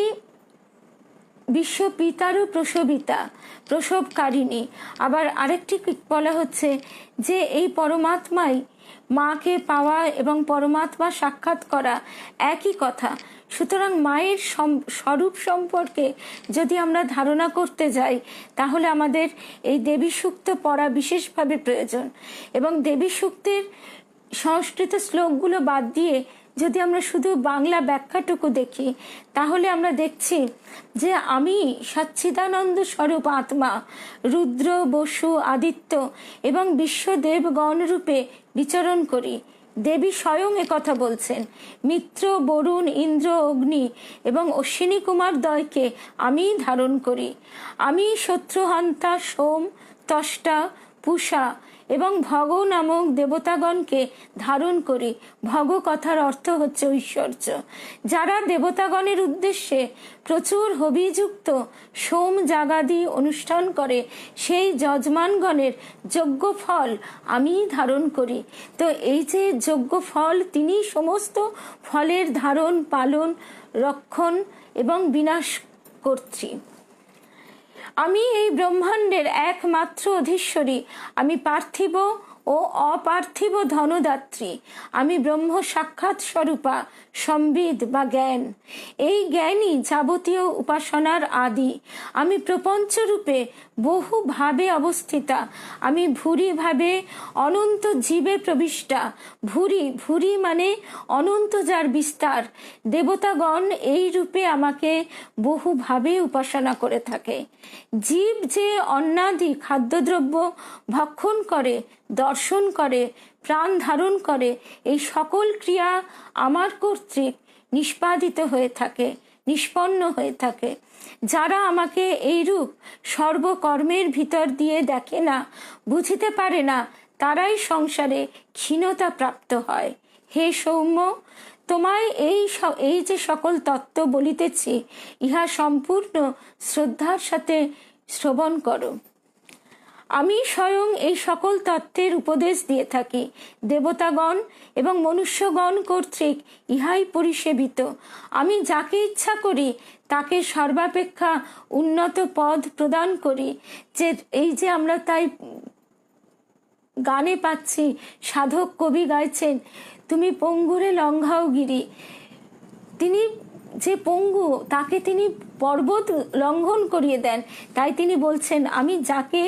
বিশ্ব পিতারও প্রসবিতা, প্রসবকারিণী। আবার আরেকটি বলা হচ্ছে যে এই পরমাত্মাই, মাকে পাওয়া এবং পরমাত্মা সাক্ষাৎ করা একই কথা। সুতরাং মায়ের স্বরূপ সম্পর্কে যদি আমরা ধারণা করতে যাই, তাহলে আমাদের এই দেবী সূক্ত পড়া বিশেষভাবে প্রয়োজন। এবং দেবী সূক্তের সংস্কৃত শ্লোকগুলো বাদ দিয়ে যদি আমরা শুধু বাংলা ব্যাখ্যাটুকু দেখি, তাহলে আমরা দেখছি যে আমি সচ্চিদানন্দ স্বরূপ আত্মা, রুদ্র, বসু, আদিত্য এবং বিশ্বদেবগণ রূপে বিচরণ করি। দেবী স্বয়ং কথা বলছেন, মিত্র, বরুণ, ইন্দ্র, অগ্নি এবং অশ্বিনী কুমার দ্বয়কে আমি ধারণ করি। আমি শত্রুহন্তা, সোম, ত্বষ্টা, পূষা এবং ভগ নামক দেবতাগণকে ধারণ করি। ভগ কথার অর্থ হচ্ছে ঐশ্বর্য। যারা দেবতাগণের উদ্দেশ্যে প্রচুর হবিযুক্ত সোম যাগাদি অনুষ্ঠান করে, সেই যজমানগণের যজ্ঞ ফল আমি ধারণ করি। তো এই যে যজ্ঞ ফল, তিনি সমস্ত ফলের ধারণ, পালন, রক্ষণ এবং বিনাশ কর্ত্রী। আমি এই ব্রহ্মাণ্ডের একমাত্র অধীশ্বরী। আমি পার্থিব ও অপার্থিব ধনদাত্রী। আমি ব্রহ্ম সাক্ষাৎ স্বরূপা, সম্বিদ বা জ্ঞান। এই জ্ঞানই যাবতীয় উপাসনার আদি। আমি প্রপঞ্চরূপে বহু ভাবে অবস্থিতা। আমি ভূরি ভাবে অনন্ত জীবে প্রবিষ্টা। ভূরি, ভূরি মানে অনন্ত যার বিস্তার। দেবতাগণ এই রূপে আমাকে বহু ভাবে উপাসনা করে থাকে। জীব যে অন্নাদি খাদ্যদ্রব্য ভক্ষণ করে, দর্শন করে, প্রাণ ধারণ করে, এই সকল ক্রিয়া আমার কর্তৃক নিষ্পাদিত হয়ে থাকে, নিষ্পন্ন হয়ে থাকে। যারা আমাকে এইরূপ সর্বকর্মের ভিতর দিয়ে দেখে না, বুঝিতে পারে না, তারাই সংসারে ক্ষীণতা প্রাপ্ত হয়। হে সৌম্য, তোমায় এই যে সকল তত্ত্ব বলিতেছি, ইহা সম্পূর্ণ শ্রদ্ধার সাথে শ্রবণ করো। আমি স্বয়ং এই সকল তত্ত্বের উপদেশ দিয়ে থাকি। দেবতাগণ এবং মনুষ্যগণ কর্তৃক ইহাই পরিসেবিত। আমি যাকে ইচ্ছা করি তাকে সর্বাপেক্ষা উন্নত পদ প্রদান করি। যে এই যে আমরা তাই গানে পাচ্ছি সাধক কবি গাইছেন, তুমি পঙ্গুরে লঙ্ঘাও গিরি। তিনি যে পঙ্গু তাকে তিনি পর্বত লঙ্ঘন করিয়ে দেন। তাই তিনি বলছেন, আমি যাকে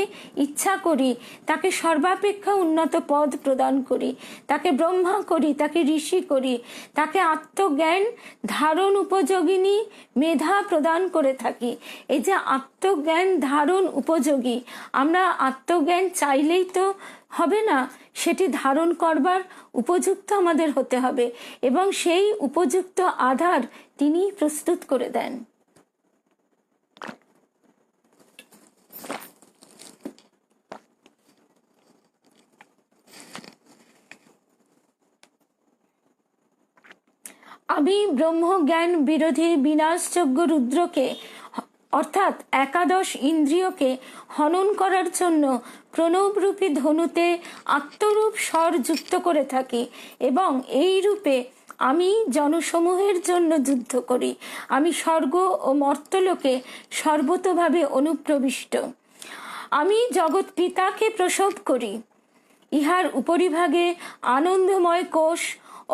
ইচ্ছা করি তাকে সর্বাপেক্ষা উন্নত পদ প্রদান করি, তাকে ব্রহ্মা করি, তাকে ঋষি করি, তাকে আত্মজ্ঞান ধারণ উপযোগিনী মেধা প্রদান করে থাকি। এই যে আত্মজ্ঞান ধারণ উপযোগী, আমরা আত্মজ্ঞান চাইলেই তো হবে না, সেটি ধারণ করবার উপযুক্ত আমাদের হতে হবে, এবং সেই উপযুক্ত আধার তিনি প্রস্তুত করে দেন। আমি ব্রহ্মজ্ঞান বিরোধী বিনাশযোগ্য রুদ্রকে অর্থাৎ একাদশ ইন্দ্রিয়কে হনন করার জন্য প্রণবরূপী ধনুতে আত্মরূপ স্বর যুক্ত করে থাকি, এবং এই রূপে আমি জনসমূহের জন্য যুদ্ধ করি। আমি স্বর্গ ও মর্তলোকে সর্বতোভাবে অনুপ্রবিষ্ট। আমি জগৎ পিতাকে প্রসব করি। ইহার উপরিভাগে আনন্দময় কোষ,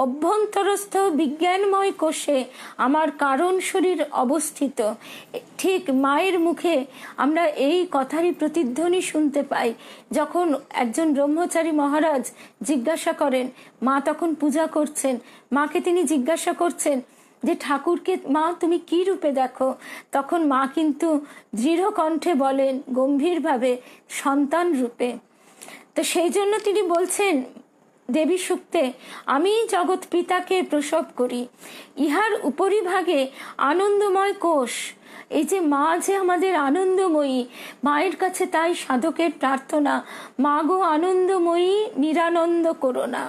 অভ্যন্তরস্থ বিজ্ঞানময় কোষে আমার কারণ শরীর অবস্থিত। ঠিক মায়ের মুখে আমরা এই কথারই প্রতিধ্বনি শুনতে পাই। যখন একজন ব্রহ্মচারী মহারাজ জিজ্ঞাসা করেন, মা তখন পূজা করছেন, মাকে তিনি জিজ্ঞাসা করছেন যে ঠাকুরকে মা তুমি কি রূপে দেখো? তখন মা কিন্তু দৃঢ় কণ্ঠে বলেন গম্ভীরভাবে, সন্তান রূপে। তো সেই জন্য তিনি বলছেন দেবী সূক্তে, আমি জগৎ পিতাকে প্রসব করি। ইহার উপরিভাগে আনন্দময় কোষ। এই যে মা যে আমাদের আনন্দময়ী, মায়ের কাছে তাই সাধকের প্রার্থনা, মা গো আনন্দময়ী নিরানন্দ করো না।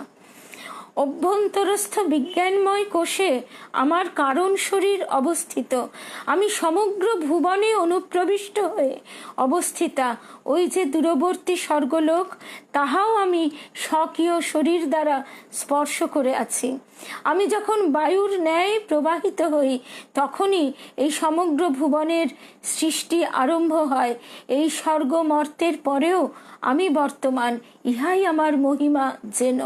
অভ্যন্তরস্থ বিজ্ঞানময় কোষে আমার কারণ শরীর অবস্থিত। আমি সমগ্র ভুবনে অনুপ্রবিষ্ট হয়ে অবস্থিতা। ওই যে দূরবর্তী স্বর্গলোক, তাহাও আমি স্বকীয় শরীর দ্বারা স্পর্শ করে আছি। আমি যখন বায়ুর ন্যায় প্রবাহিত হই, তখনই এই সমগ্র ভুবনের সৃষ্টি আরম্ভ হয়। এই স্বর্গ মর্তের পরেও আমি বর্তমান, ইহাই আমার মহিমা যেন।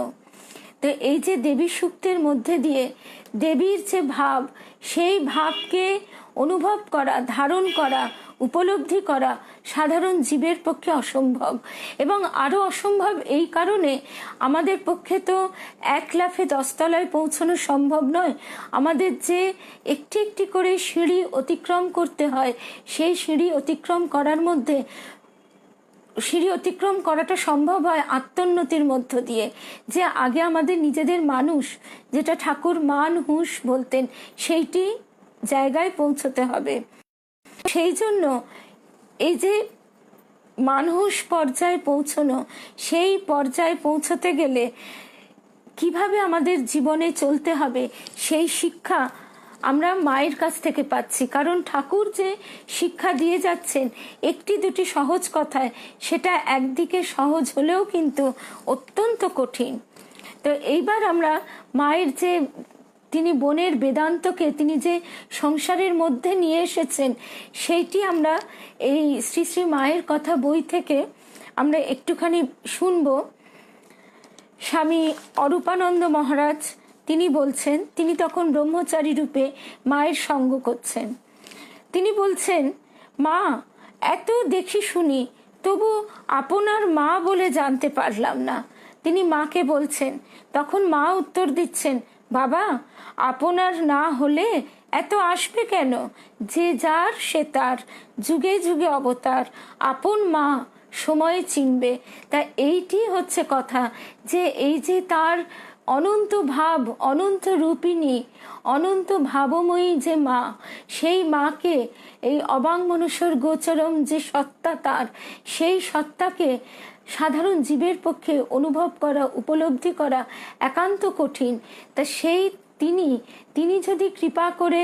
তো এই যে দেবী সূক্তের মধ্যে দিয়ে দেবীর যে ভাব, সেই ভাবকে অনুভব করা, ধারণ করা, উপলব্ধি করা সাধারণ জীবের পক্ষে অসম্ভব। এবং আরও অসম্ভব এই কারণে, আমাদের পক্ষে তো এক লাফে 10 তলায় পৌঁছানো সম্ভব নয়। আমাদের যে একটি একটি করে সিঁড়ি অতিক্রম করতে হয়, সেই সিঁড়ি অতিক্রম করার মধ্যে সিঁড়ি অতিক্রম করাটা সম্ভব হয় আত্মোন্নতির মধ্য দিয়ে। যে আগে আমাদের নিজেদের মানুষ, যেটা ঠাকুর মান হুঁশ বলতেন, সেইটি জায়গায় পৌঁছতে হবে। সেই জন্য এই যে মানুষ পর্যায়ে পৌঁছানো, সেই পর্যায়ে পৌঁছতে গেলে কিভাবে আমাদের জীবনে চলতে হবে, সেই শিক্ষা আমরা মায়ের কাছ থেকে পাচ্ছি। কারণ ঠাকুর যে শিক্ষা দিয়ে যাচ্ছেন একটি দুটি সহজ কথায়, সেটা একদিকে সহজ হলেও কিন্তু অত্যন্ত কঠিন। তো এইবার আমরা মায়ের যে তিনি বনের বেদান্তকে তিনি যে সংসারের মধ্যে নিয়ে এসেছেন, সেইটি আমরা এই শ্রী শ্রী মায়ের কথা বই থেকে আমরা একটুখানি শুনব। স্বামী অরূপানন্দ মহারাজ তিনি বলছেন, তিনি তখন ব্রহ্মচারী রূপে মায়ের সঙ্গ করছেন। তিনি বলছেন, মা এত দেখি শুনি, তবু আপনার মা বলে জানতে পারলাম না। তিনি মাকে বলছেন, তখন মা উত্তর দিচ্ছেন, বাবা আপনার না হলে এত আসবে কেন? যে যার সে তার, যুগে যুগে অবতার, আপন মা সময়ে চিনবে। তা এইটি হচ্ছে কথা, যে এই যে তার অনন্ত ভাব, অনন্ত রূপিণী, অনন্ত ভাবময়ী যে মা, সেই মাকে এই অবাঙ্মনসর গোচরম যে সত্তা তার, সেই সত্তাকে সাধারণ জীবের পক্ষে অনুভব করা, উপলব্ধি করা একান্ত কঠিন। তা সেই তিনি যদি কৃপা করে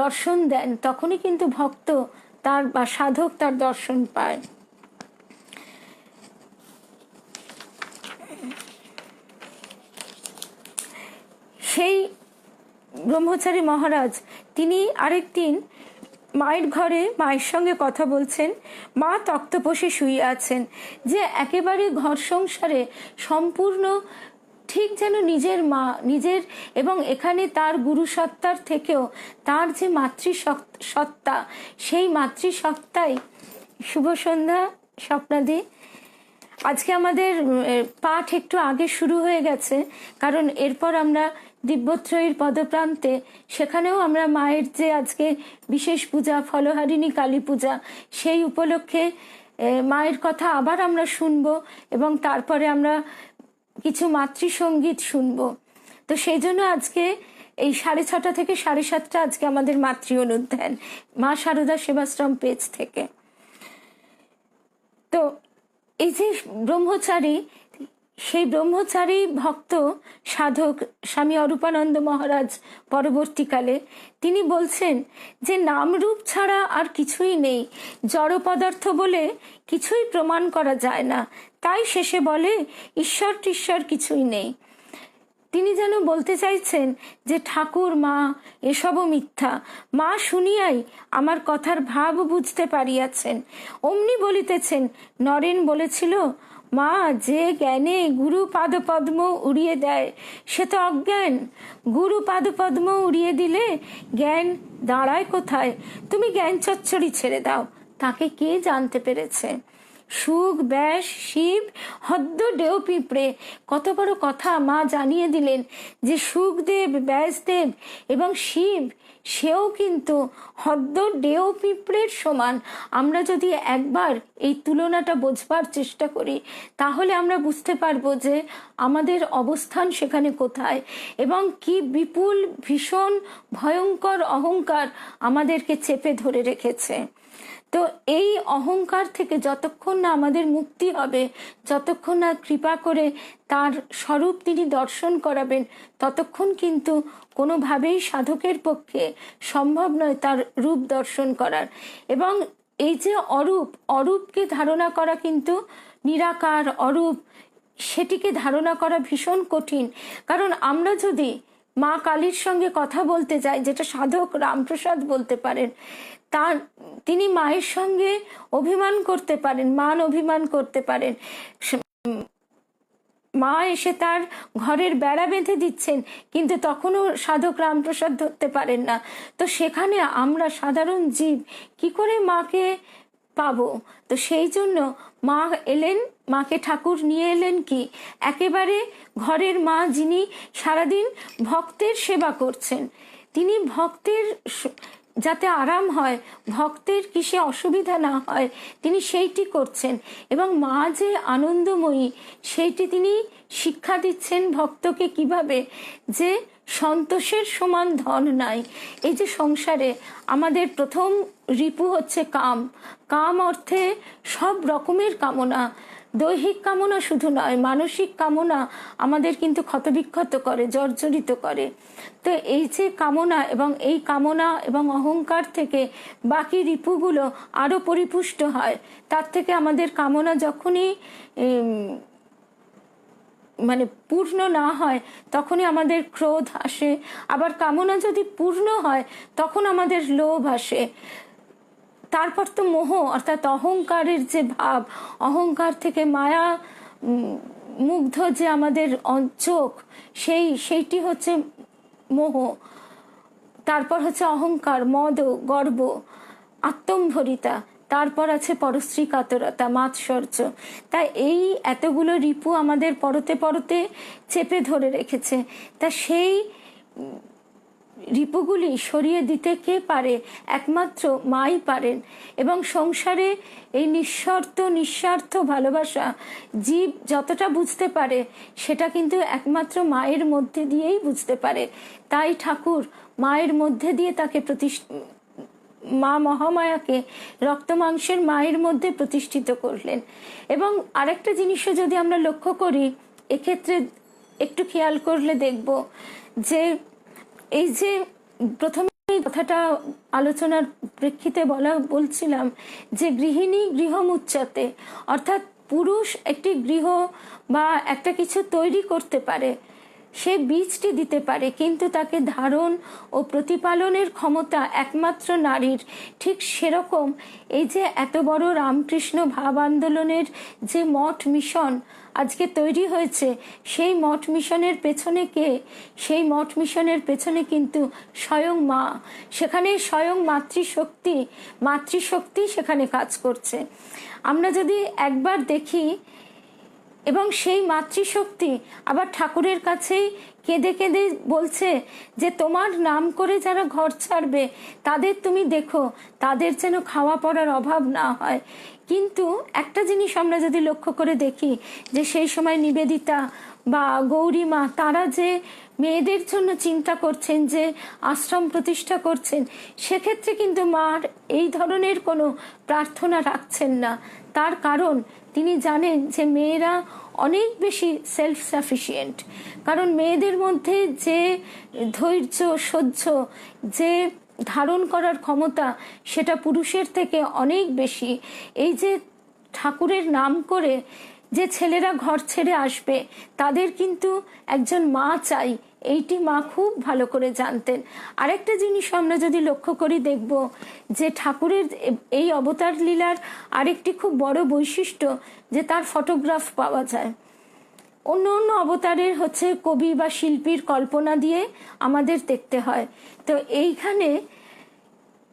দর্শন দেন, তখনই কিন্তু ভক্ত তার বা সাধক তার দর্শন পায়। সেই ব্রহ্মচারী মহারাজ তিনি আরেকদিন মায়ের ঘরে মায়ের সঙ্গে কথা বলছেন, মা তক্তপোষে শুয়ে আছেন, যে একেবারে ঘর সংসারে সম্পূর্ণ ঠিক যেন নিজের মা, নিজের, এবং এখানে তার গুরু সত্তার থেকেও তার যে মাতৃসত্তা, সেই মাতৃসত্তাই। শুভ সন্ধ্যা স্বপ্নাদি। আজকে আমাদের পাঠ একটু আগে শুরু হয়ে গেছে, কারণ এরপর আমরা দিব্যত্রয়ীর পদপ্রান্তে, সেখানেও আমরা মায়ের যে আজকে বিশেষ পূজা ফলহারিণী কালী পূজা, সেই উপলক্ষে মায়ের কথা আবার আমরা শুনবো, এবং তারপরে আমরা কিছু মাতৃসঙ্গীত শুনবো। তো সেই জন্য আজকে এই 6:30 থেকে 7:30 আজকে আমাদের মাতৃ অনুধ্যান, মা সারদা সেবাশ্রম পেজ থেকে। তো এই যে ব্রহ্মচারী, সেই ব্রহ্মচারী ভক্ত সাধক স্বামী অরূপানন্দ মহারাজ পরবর্তীকালে তিনি বলছেন যে নামরূপ ছাড়া আর কিছুই নেই, জড় পদার্থ বলে কিছুই প্রমাণ করা যায় না, তাই শেষে বলে ঈশ্বর টিশ্বর কিছুই নেই। তিনি যেন বলতে চাইছেন যে ঠাকুর, মা এসবও মিথ্যা। মা শুনিয়াই আমার কথার ভাব বুঝতে পারিয়াছেন, অমনি বলিতেছেন, নরেন বলেছিল, মা যে জ্ঞানে গুরু পাদপদ্ম উড়িয়ে দেয় সে তো অজ্ঞান, গুরু পাদপদ্ম উড়িয়ে দিলে জ্ঞান দাঁড়ায় কোথায়? তুমি জ্ঞান চচ্চড়ি ছেড়ে দাও, তাকে কে জানতে পেরেছে? সুখ, ব্যাস, শিব, হদ্দ ডেও পিঁপড়ে, কত বড় কথা মা জানিয়ে দিলেন যে সুখদেব, ব্যাসদেব এবং শিব, সেও কিন্তু হদ্দ ডেও পিঁপড়ের সমান। আমরা যদি একবার এই তুলনাটা বোঝবার চেষ্টা করি, তাহলে আমরা বুঝতে পারবো যে আমাদের অবস্থান সেখানে কোথায়, এবং কি বিপুল ভীষণ ভয়ঙ্কর অহংকার আমাদেরকে চেপে ধরে রেখেছে। তো এই অহংকার থেকে যতক্ষণ না আমাদের মুক্তি হবে, যতক্ষণ না কৃপা করে তার স্বরূপ তিনি দর্শন করাবেন, ততক্ষণ কিন্তু কোনোভাবেই সাধকের পক্ষে সম্ভব নয় তার রূপ দর্শন করার। এবং এই যে অরূপকে ধারণা করা কিন্তু নিরাকার অরূপ, সেটিকে ধারণা করা ভীষণ কঠিন। কারণ আমরা যদি মা কালীর সঙ্গে কথা বলতে যাই, যেটা সাধক রামপ্রসাদ বলতে পারেন, তিনি মায়ের সঙ্গে অভিমান করতে পারেন, মান অভিমান করতে পারেন। মা এসে তার ঘরের বেড়া বেঁধে দিচ্ছেন, কিন্তু তখনও সাধক রামপ্রসাদ ধরতে পারেন না। তো সেখানে আমরা সাধারণ জীব কি করে মাকে পাবো? তো সেই জন্য মা এলেন, মাকে ঠাকুর নিয়ে এলেন কি একেবারে ঘরের মা, যিনি সারাদিন ভক্তের সেবা করছেন, তিনি ভক্তের যাতে আরাম হয়, ভক্তের কিসে অসুবিধা না হয়, তিনি সেইটি করছেন। এবং মা যে আনন্দময়ী, সেইটি তিনি শিক্ষা দিচ্ছেন ভক্তকে কিভাবে, যে সন্তোষের সমান ধন নাই। এই যে সংসারে আমাদের প্রথম রিপু হচ্ছে কাম। কাম অর্থে সব রকমের কামনা, দৈহিক কামনা শুধু নয়, মানসিক কামনা আমাদের কিন্তু ক্ষতবিক্ষত করে, জর্জরিত করে। তো এই যে কামনা, এবং এই কামনা এবং অহংকার থেকে বাকি রিপুগুলো আরো পরিপুষ্ট হয়। তার থেকে আমাদের কামনা যখনই মানে পূর্ণ না হয়, তখনই আমাদের ক্রোধ আসে। আবার কামনা যদি পূর্ণ হয়, তখন আমাদের লোভ আসে। তারপর তো মোহ, অর্থাৎ অহংকারের যে ভাব, অহংকার থেকে মায়া মুগ্ধ যে আমাদের চোখ, সেইটি হচ্ছে মোহ। তারপর হচ্ছে অহংকার, মদ, গর্ব, আত্মম্ভরিতা, তারপর আছে পরশ্রী কাতরতা, মাৎসর্য। তাই এই এতগুলো রিপু আমাদের পরতে পরতে চেপে ধরে রেখেছে। তা সেই রিপুগুলি সরিয়ে দিতে কে পারে? একমাত্র মাই পারেন। এবং সংসারে এই নিঃস্বার্থ ভালোবাসা জীব যতটা বুঝতে পারে, সেটা কিন্তু একমাত্র মায়ের মধ্যে দিয়েই বুঝতে পারে। তাই ঠাকুর মায়ের মধ্যে দিয়ে তাকে মা মহামায়াকে রক্ত মাংসের মায়ের মধ্যে প্রতিষ্ঠিত করলেন। এবং আরেকটা জিনিসও যদি আমরা লক্ষ্য করি, এক্ষেত্রে একটু খেয়াল করলে দেখব যে এই যে প্রথমে কথাটা আলোচনার প্রেক্ষিতে বলছিলাম যে গৃহিণী গৃহমুচ্চতে, অর্থাৎ পুরুষ একটি গৃহ বা একটা কিছু তৈরি করতে পারে, সে বীজটি দিতে পারে, কিন্তু তাকে ধারণ ও প্রতিপালনের ক্ষমতা একমাত্র নারীর। ঠিক সেরকম এই যে এত বড় রামকৃষ্ণ ভাব আন্দোলনের যে মঠ মিশন আজকে তৈরি হয়েছে, সেই মঠ মিশনের পেছনে কে? সেই মঠ মিশনের পেছনে কিন্তু স্বয়ং মা। সেখানে স্বয়ং মাতৃশক্তি সেখানে কাজ করছে। আমরা যদি একবার দেখি, এবং সেই মাতৃশক্তি আবার ঠাকুরের কাছেই কেঁদে কেঁদে বলছে যে তোমার নাম করে যারা ঘর ছাড়বে তাদের তুমি দেখো, তাদের যেন খাওয়া পড়ার অভাব না হয়। কিন্তু একটা জিনিস আমরা যদি লক্ষ্য করে দেখি, যে সেই সময় নিবেদিতা বা গৌরী মা তারা যে মেয়েদের জন্য চিন্তা করছেন, যে আশ্রম প্রতিষ্ঠা করছেন, সেক্ষেত্রে কিন্তু মার এই ধরনের কোনো প্রার্থনা রাখছেন না। তার কারণ তিনি জানেন যে মেয়েরা অনেক বেশি সেলফ সাফিসিয়েন্ট। কারণ মেয়েদের মধ্যে যে ধৈর্য, সহ্য, যে ধারণ করার ক্ষমতা, সেটা পুরুষের থেকে অনেক বেশি। এই যে ঠাকুরের নাম করে যে ছেলেরা ঘর ছেড়ে আসবে, তাদের কিন্তু একজন মা চাই, এইটি মা খুব ভালো করে জানতেন। আরেকটা জিনিস আমরা যদি লক্ষ্য করি, দেখব যে ঠাকুরের এই অবতার লীলার আরেকটি খুব বড় বৈশিষ্ট্য, যে তার ফটোগ্রাফ পাওয়া যায়। অন্য অন্য অবতারের হচ্ছে কবি বা শিল্পীর কল্পনা দিয়ে আমাদের দেখতে হয়, তো এইখানে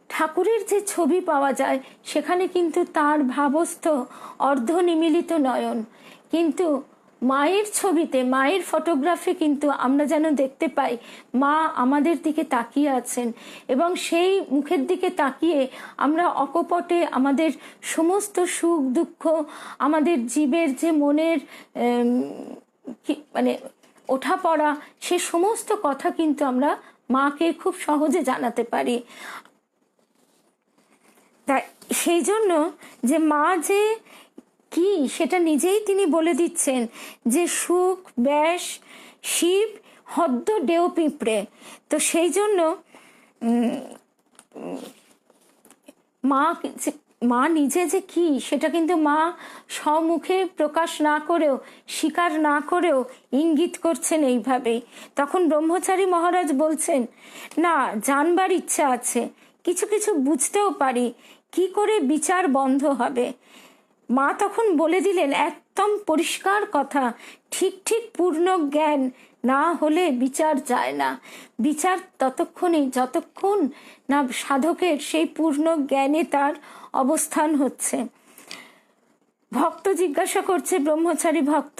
ঠাকুরের যে ছবি পাওয়া যায় সেখানে কিন্তু তার ভাবস্থ অর্ধনিমিলিত নয়ন। কিন্তু মায়ের ছবিতে, মায়ের ফটোগ্রাফি কিন্তু আমরা যেন দেখতে পাই মা আমাদের দিকে তাকিয়ে আছেন, এবং সেই মুখের দিকে তাকিয়ে আমরা অকপটে আমাদের সমস্ত সুখ দুঃখ, আমাদের জীবের যে মনের মানে ওঠা পড়া, সে সমস্ত কথা কিন্তু আমরা মাকে খুব সহজে জানাতে পারি। তাই সেই জন্য যে মা যে কি সেটা নিজেই তিনি বলে দিচ্ছেন, যে সুখ ব্যাস শিব হদ্দ ডেও পিঁপড়ে। তো সেই জন্য মা নিজে যে কি সেটা কিন্তু মা সম্মুখে প্রকাশ না করেও, স্বীকার না করেও ইঙ্গিত করছেন এইভাবেই। তখন ব্রহ্মচারী মহারাজ বলছেন, না জানবার ইচ্ছা আছে, কিছু কিছু বুঝতেও পারি, কি করে বিচার বন্ধ হবে। মা তখন বলে দিলেন একদম পরিষ্কার কথা, ঠিক ঠিক পূর্ণ জ্ঞান না হলে বিচার যায় না। বিচার ততক্ষণই যতক্ষণ না সাধকের সেই পূর্ণ জ্ঞানে তার অবস্থান হচ্ছে। ভক্ত জিজ্ঞাসা করছে, ব্রহ্মচারী ভক্ত,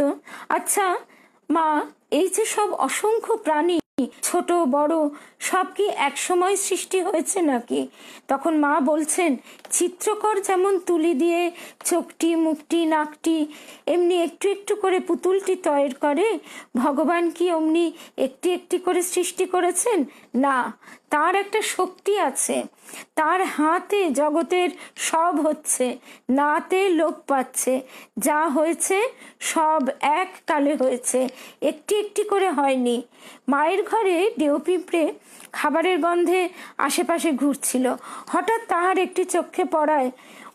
আচ্ছা মা, এই যে সব অসংখ্য প্রাণী, ছোট বড়, সব কি একসময় সৃষ্টি হয়েছে নাকি? তখন মা বলছেন, চিত্রকর যেমন তুলি দিয়ে চোখটি, মুখটি, নাকটি এমনি একটু একটু করে পুতুলটি তৈরি করে, ভগবান কি অমনি একটি একটি করে সৃষ্টি করেছেন? না, তার একটা শক্তি আছে, তার হাতে জগতের সব হচ্ছে, নাতে লোপ পাচ্ছে, যা হয়েছে সব এককালে হয়েছে, একটি একটি করে হয়নি। মায়ের ঘরে ডেও পিঁপড়ে খাবারের গন্ধে আশেপাশে ঘুরছিল, হঠাৎ তাহার একটি চোখে পড়ায়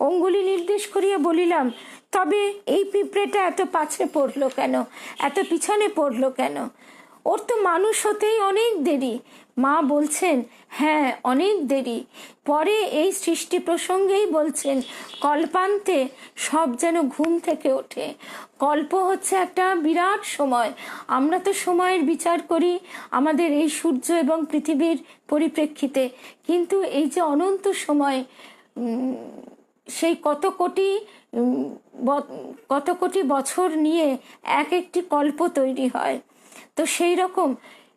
অঙ্গুলি নির্দেশ করিয়া বলিলাম, তবে এই পিঁপড়েটা এত পাছে পড়লো কেন, এত পিছনে পড়লো কেন? ওর তো মানুষ হতেই অনেক দেরি। মা বলছেন, হ্যাঁ অনেক দেরি। পরে এই সৃষ্টি প্রসঙ্গেই বলছেন, কল্পান্তে সব যেন ঘুম থেকে ওঠে। কল্প হচ্ছে একটা বিরাট সময়। আমরা তো সময়ের বিচার করি আমাদের এই সূর্য এবং পৃথিবীর পরিপ্রেক্ষিতে, কিন্তু এই যে অনন্ত সময়, সেই কত কোটি বছর নিয়ে এক একটি কল্প তৈরি হয়। তো সেই রকম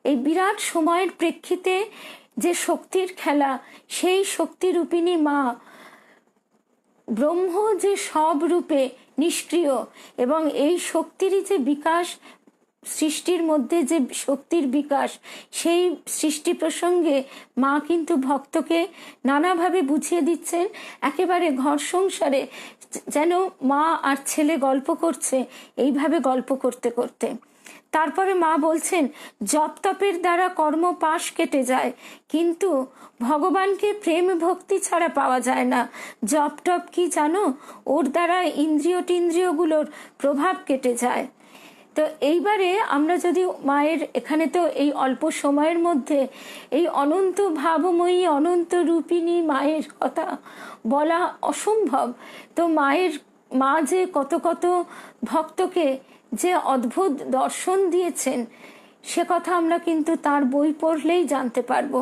এই বিরাট সময়ের প্রেক্ষিতে যে শক্তির খেলা, সেই শক্তিরূপিণী মা ব্রহ্ম যে সব রূপে নিষ্ক্রিয়, এবং এই শক্তিরই যে বিকাশ, সৃষ্টির মধ্যে যে শক্তির বিকাশ, সেই সৃষ্টি প্রসঙ্গে মা কিন্তু ভক্তকে নানাভাবে বুঝিয়ে দিচ্ছেন। একেবারে ঘর সংসারে যেন মা আর ছেলে গল্প করছে, এইভাবে গল্প করতে করতে তারপরে মা বলছেন, জপ তপের দ্বারা কর্ম পাশ কেটে যায়, কিন্তু ভগবানকে প্রেম ভক্তি ছাড়া পাওয়া যায় না। জপ টপ কি জানো? ওর দ্বারা ইন্দ্রিয়গুলোর প্রভাব কেটে যায়। তো তো এইবারে আমরা যদি মায়ের এখানে তো এই অল্প সময়ের মধ্যে এই অনন্ত ভাবময়ী অনন্ত রূপিণী মায়ের কথা বলা অসম্ভব। তো মা যে কত কত ভক্তকে যে অদ্ভুত দর্শন দিয়েছেন সে কথা আমরা কিন্তু তার বই পড়লেই জানতে পারবো।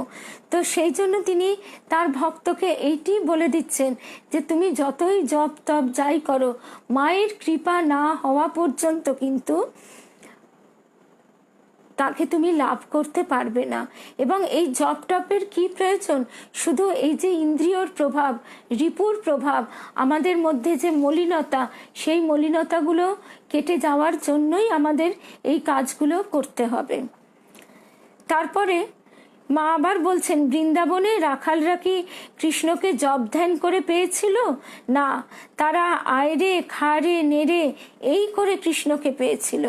তো সেই জন্য তিনি তার ভক্তকে এইটি বলে দিচ্ছেন যে তুমি যতই জপ তপ যাই করো, মায়ের কৃপা না হওয়া পর্যন্ত কিন্তু তাকে তুমি লাভ করতে পারবে না। এবং এই জপ টপের কি প্রয়োজন? শুধু এই যে ইন্দ্রিয়র প্রভাব, রিপুর প্রভাব, আমাদের মধ্যে যে মলিনতা, সেই মলিনতাগুলো কেটে যাওয়ার জন্যই আমাদের এই কাজগুলো করতে হবে। তারপরে মা আবার বলছেন, বৃন্দাবনে রাখালরা কি কৃষ্ণকে জপ ধ্যান করে পেয়েছিল? না, তারা আয়রে খারে নেড়ে এই করে কৃষ্ণকে পেয়েছিল।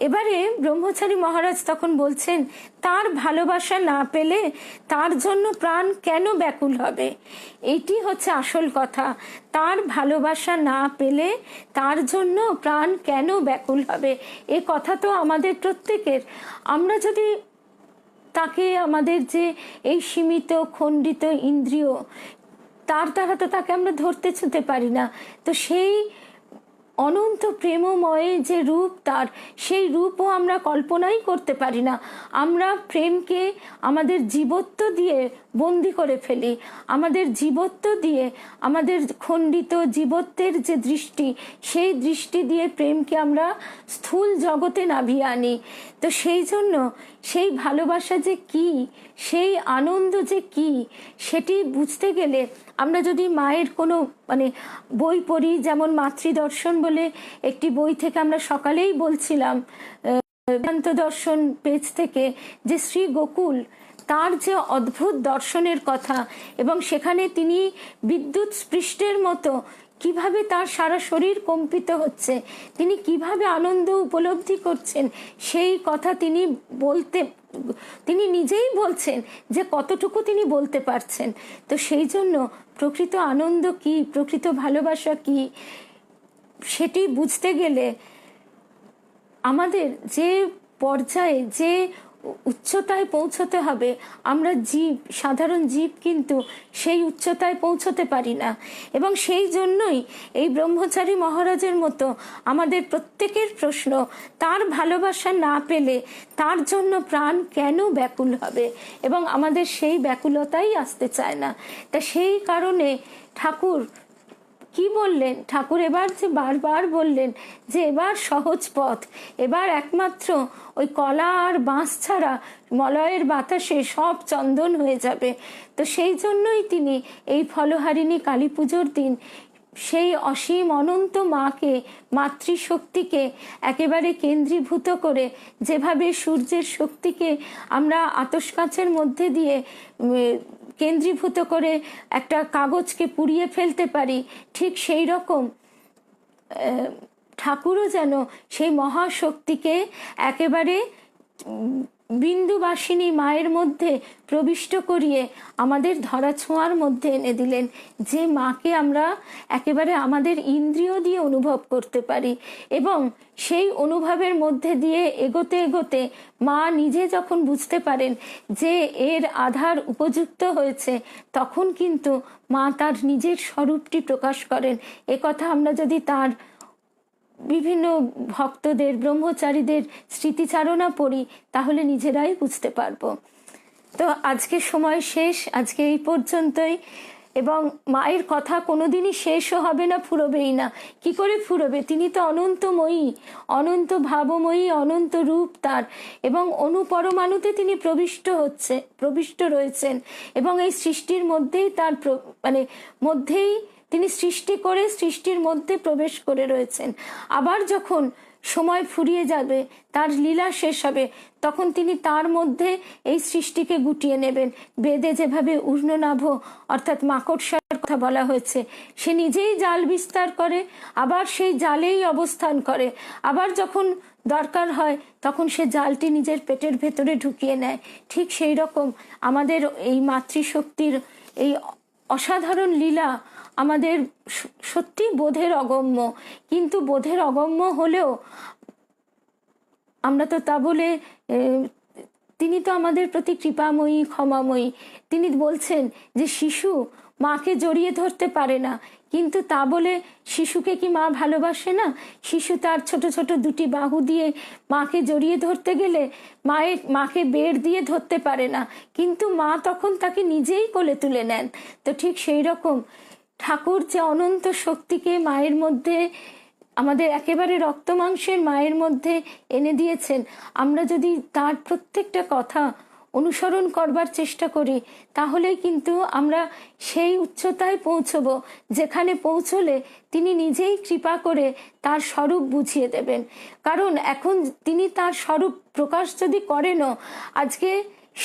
এবারে ব্রহ্মচারী মহারাজ তখন বলছেন, তার ভালোবাসা না পেলে তার জন্য প্রাণ কেন ব্যাকুল হবে? এইটি হচ্ছে আসল কথা। তার ভালোবাসা না পেলে তার জন্য প্রাণ কেন ব্যাকুল হবে? এ কথা তো আমাদের প্রত্যেকের। আমরা যদি তাকে, আমাদের যে এই সীমিত খণ্ডিত ইন্দ্রিয়, তার দ্বারা তো তাকে আমরা ধরতে ছুঁতে পারি না। তো সেই অনন্ত প্রেমময় যে রূপ তার, সেই রূপও আমরা কল্পনাই করতে পারি না। আমরা প্রেমকে আমাদের জীবত্ব দিয়ে বন্দি করে ফেলি। আমাদের জীবত্ব দিয়ে, আমাদের খণ্ডিত জীবত্বের যে দৃষ্টি, সেই দৃষ্টি দিয়ে প্রেমকে আমরা স্থূল জগতে নামিয়ে আনি। তো সেই জন্য সেই ভালোবাসা যে কি, সেই আনন্দ যে কি, সেটি বুঝতে গেলে আমরা যদি মায়ের কোনো বই পড়ি, যেমন মাতৃদর্শন বলে একটি বই থেকে আমরা সকালেই বলছিলাম, বেদান্ত দর্শন পেজ থেকে, যে শ্রী গোকুল তার যে অদ্ভুত দর্শনের কথা, এবং সেখানে তিনি বিদ্যুৎ স্পৃষ্টের মতো কিভাবে তার সারা শরীর কম্পিত হচ্ছে, তিনি কিভাবে আনন্দ উপলব্ধি করছেন, সেই কথা তিনি নিজেই বলছেন যে কতটুকু তিনি বলতে পারছেন। তো সেই জন্য প্রকৃত আনন্দ কি, প্রকৃত ভালোবাসা কি, সেটি বুঝতে গেলে আমাদের যে পর্যায়ে, যে উচ্চতায় পৌঁছতে হবে, আমরা সাধারণ জীব কিন্তু সেই উচ্চতায় পৌঁছতে পারি না। এবং সেই জন্যই এই ব্রহ্মচারী মহারাজের মতো আমাদের প্রত্যেকের প্রশ্ন, তার ভালোবাসা না পেলে তার জন্য প্রাণ কেন ব্যাকুল হবে? এবং আমাদের সেই ব্যাকুলতাই আসতে চায় না। তা সেই কারণে ঠাকুর কি বললেন? ঠাকুর এবার যে বারবার বললেন যে এবার সহজ পথ, এবার একমাত্র ওই কলা আর বাঁশ ছাড়া মলয়ের বাতাসে সব চন্দন হয়ে যাবে। তো সেই জন্যই তিনি এই ফলহারিণী কালী পুজোর দিন সেই অসীম অনন্ত মাকে, মাতৃশক্তিকে একেবারে কেন্দ্রীভূত করে, যেভাবে সূর্যের শক্তিকে আমরা আতশ কাচের মধ্যে দিয়ে কেন্দ্রীভূত করে একটা কাগজকে পুড়িয়ে ফেলতে পারি, ঠিক সেই রকম ঠাকুরও যেন সেই মহাশক্তিকে একেবারে বিন্দুবাসিনী মায়ের মধ্যে প্রবিষ্ট করিয়ে আমাদের ধরা ছোঁয়ার মধ্যে এনে দিলেন, যে মাকে আমরা একেবারে আমাদের ইন্দ্রিয় দিয়ে অনুভব করতে পারি। এবং সেই অনুভবের মধ্যে দিয়ে এগোতে এগোতে মা নিজে যখন বুঝতে পারেন যে এর আধার উপযুক্ত হয়েছে, তখন কিন্তু মা তার নিজের স্বরূপটি প্রকাশ করেন। একথা আমরা যদি তার বিভিন্ন ভক্তদের, ব্রহ্মচারীদের স্মৃতিচারণা পড়ি, তাহলে নিজেরাই বুঝতে পারবো। তো আজকে সময় শেষ, আজকে এই পর্যন্তই। এবং মায়ের কথা কোনোদিনই শেষও হবে না, ফুরবেই না। কি করে ফুরবে? তিনি তো অনন্তময়ী, অনন্ত ভাবময়ী, অনন্ত রূপ তার, এবং অনুপরমাণুতে তিনি প্রবিষ্ট রয়েছেন। এবং এই সৃষ্টির মধ্যেই তার মধ্যেই তিনি সৃষ্টি করে সৃষ্টির মধ্যে প্রবেশ করে রয়েছেন। আবার যখন সময় ফুরিয়ে যাবে, তার লীলা শেষ হবে, তখন তিনি তার মধ্যে এই সৃষ্টিকে গুটিয়ে নেবেন। বেদে যেভাবে ঊর্ণনাভ অর্থাৎ মাকড়সার কথা বলা হয়েছে, সে নিজেই জাল বিস্তার করে, আবার সেই জালেই অবস্থান করে, আবার যখন দরকার হয় তখন সে জালটি নিজের পেটের ভেতরে ঢুকিয়ে নেয়। ঠিক সেই রকম আমাদের এই মাতৃশক্তির এই অসাধারণ লীলা আমাদের সত্যি বোধের অগম্য। কিন্তু বোধের অগম্য হলেও আমরা তো তা বলে তিনি তো আমাদের প্রতি কৃপাময়ী, ক্ষমাময়ী। তিনি বলছেন যে শিশু মাকে জড়িয়ে ধরতে পারে না, কিন্তু তা বলে শিশুকে কি মা ভালোবাসে না? শিশু তার ছোট ছোট দুটি বাহু দিয়ে মাকে জড়িয়ে ধরতে গেলে মাকে বেড় দিয়ে ধরতে পারে না, কিন্তু মা তখন তাকে নিজেই কোলে তুলে নেন। তো ঠিক সেই রকম ঠাকুর যে অনন্ত শক্তিকে মায়ের মধ্যে, আমাদের একেবারে রক্ত মাংসের মায়ের মধ্যে এনে দিয়েছেন, আমরা যদি তার প্রত্যেকটা কথা অনুসরণ করবার চেষ্টা করি, তাহলে কিন্তু আমরা সেই উচ্চতায় পৌঁছব যেখানে পৌঁছলে তিনি নিজেই কৃপা করে তার স্বরূপ বুঝিয়ে দেবেন। কারণ এখন তিনি তার স্বরূপ প্রকাশ যদি করেনও, আজকে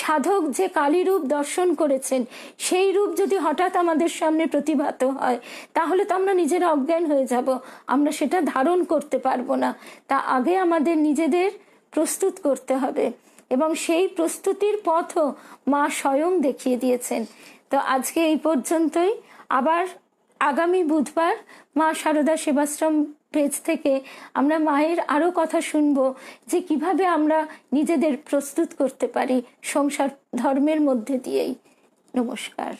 সাধক যে কালী রূপ দর্শন করেছেন, সেই রূপ যদি হঠাৎ আমাদের সামনে প্রতিভাত হয়, তাহলে তো আমরা নিজেরা অজ্ঞান হয়ে যাব, আমরা সেটা ধারণ করতে পারবো না। তা আগে আমাদের নিজেদের প্রস্তুত করতে হবে, এবং সেই প্রস্তুতির পথও মা স্বয়ং দেখিয়ে দিয়েছেন। তো আজকে এই পর্যন্তই। আবার আগামী বুধবার মা শারদা সেবাশ্রম পেজ থেকে আমরা মায়ের আরো কথা শুনবো, যে কিভাবে আমরা নিজেদের প্রস্তুত করতে পারি সংসার ধর্মের মধ্যে দিয়েই। নমস্কার।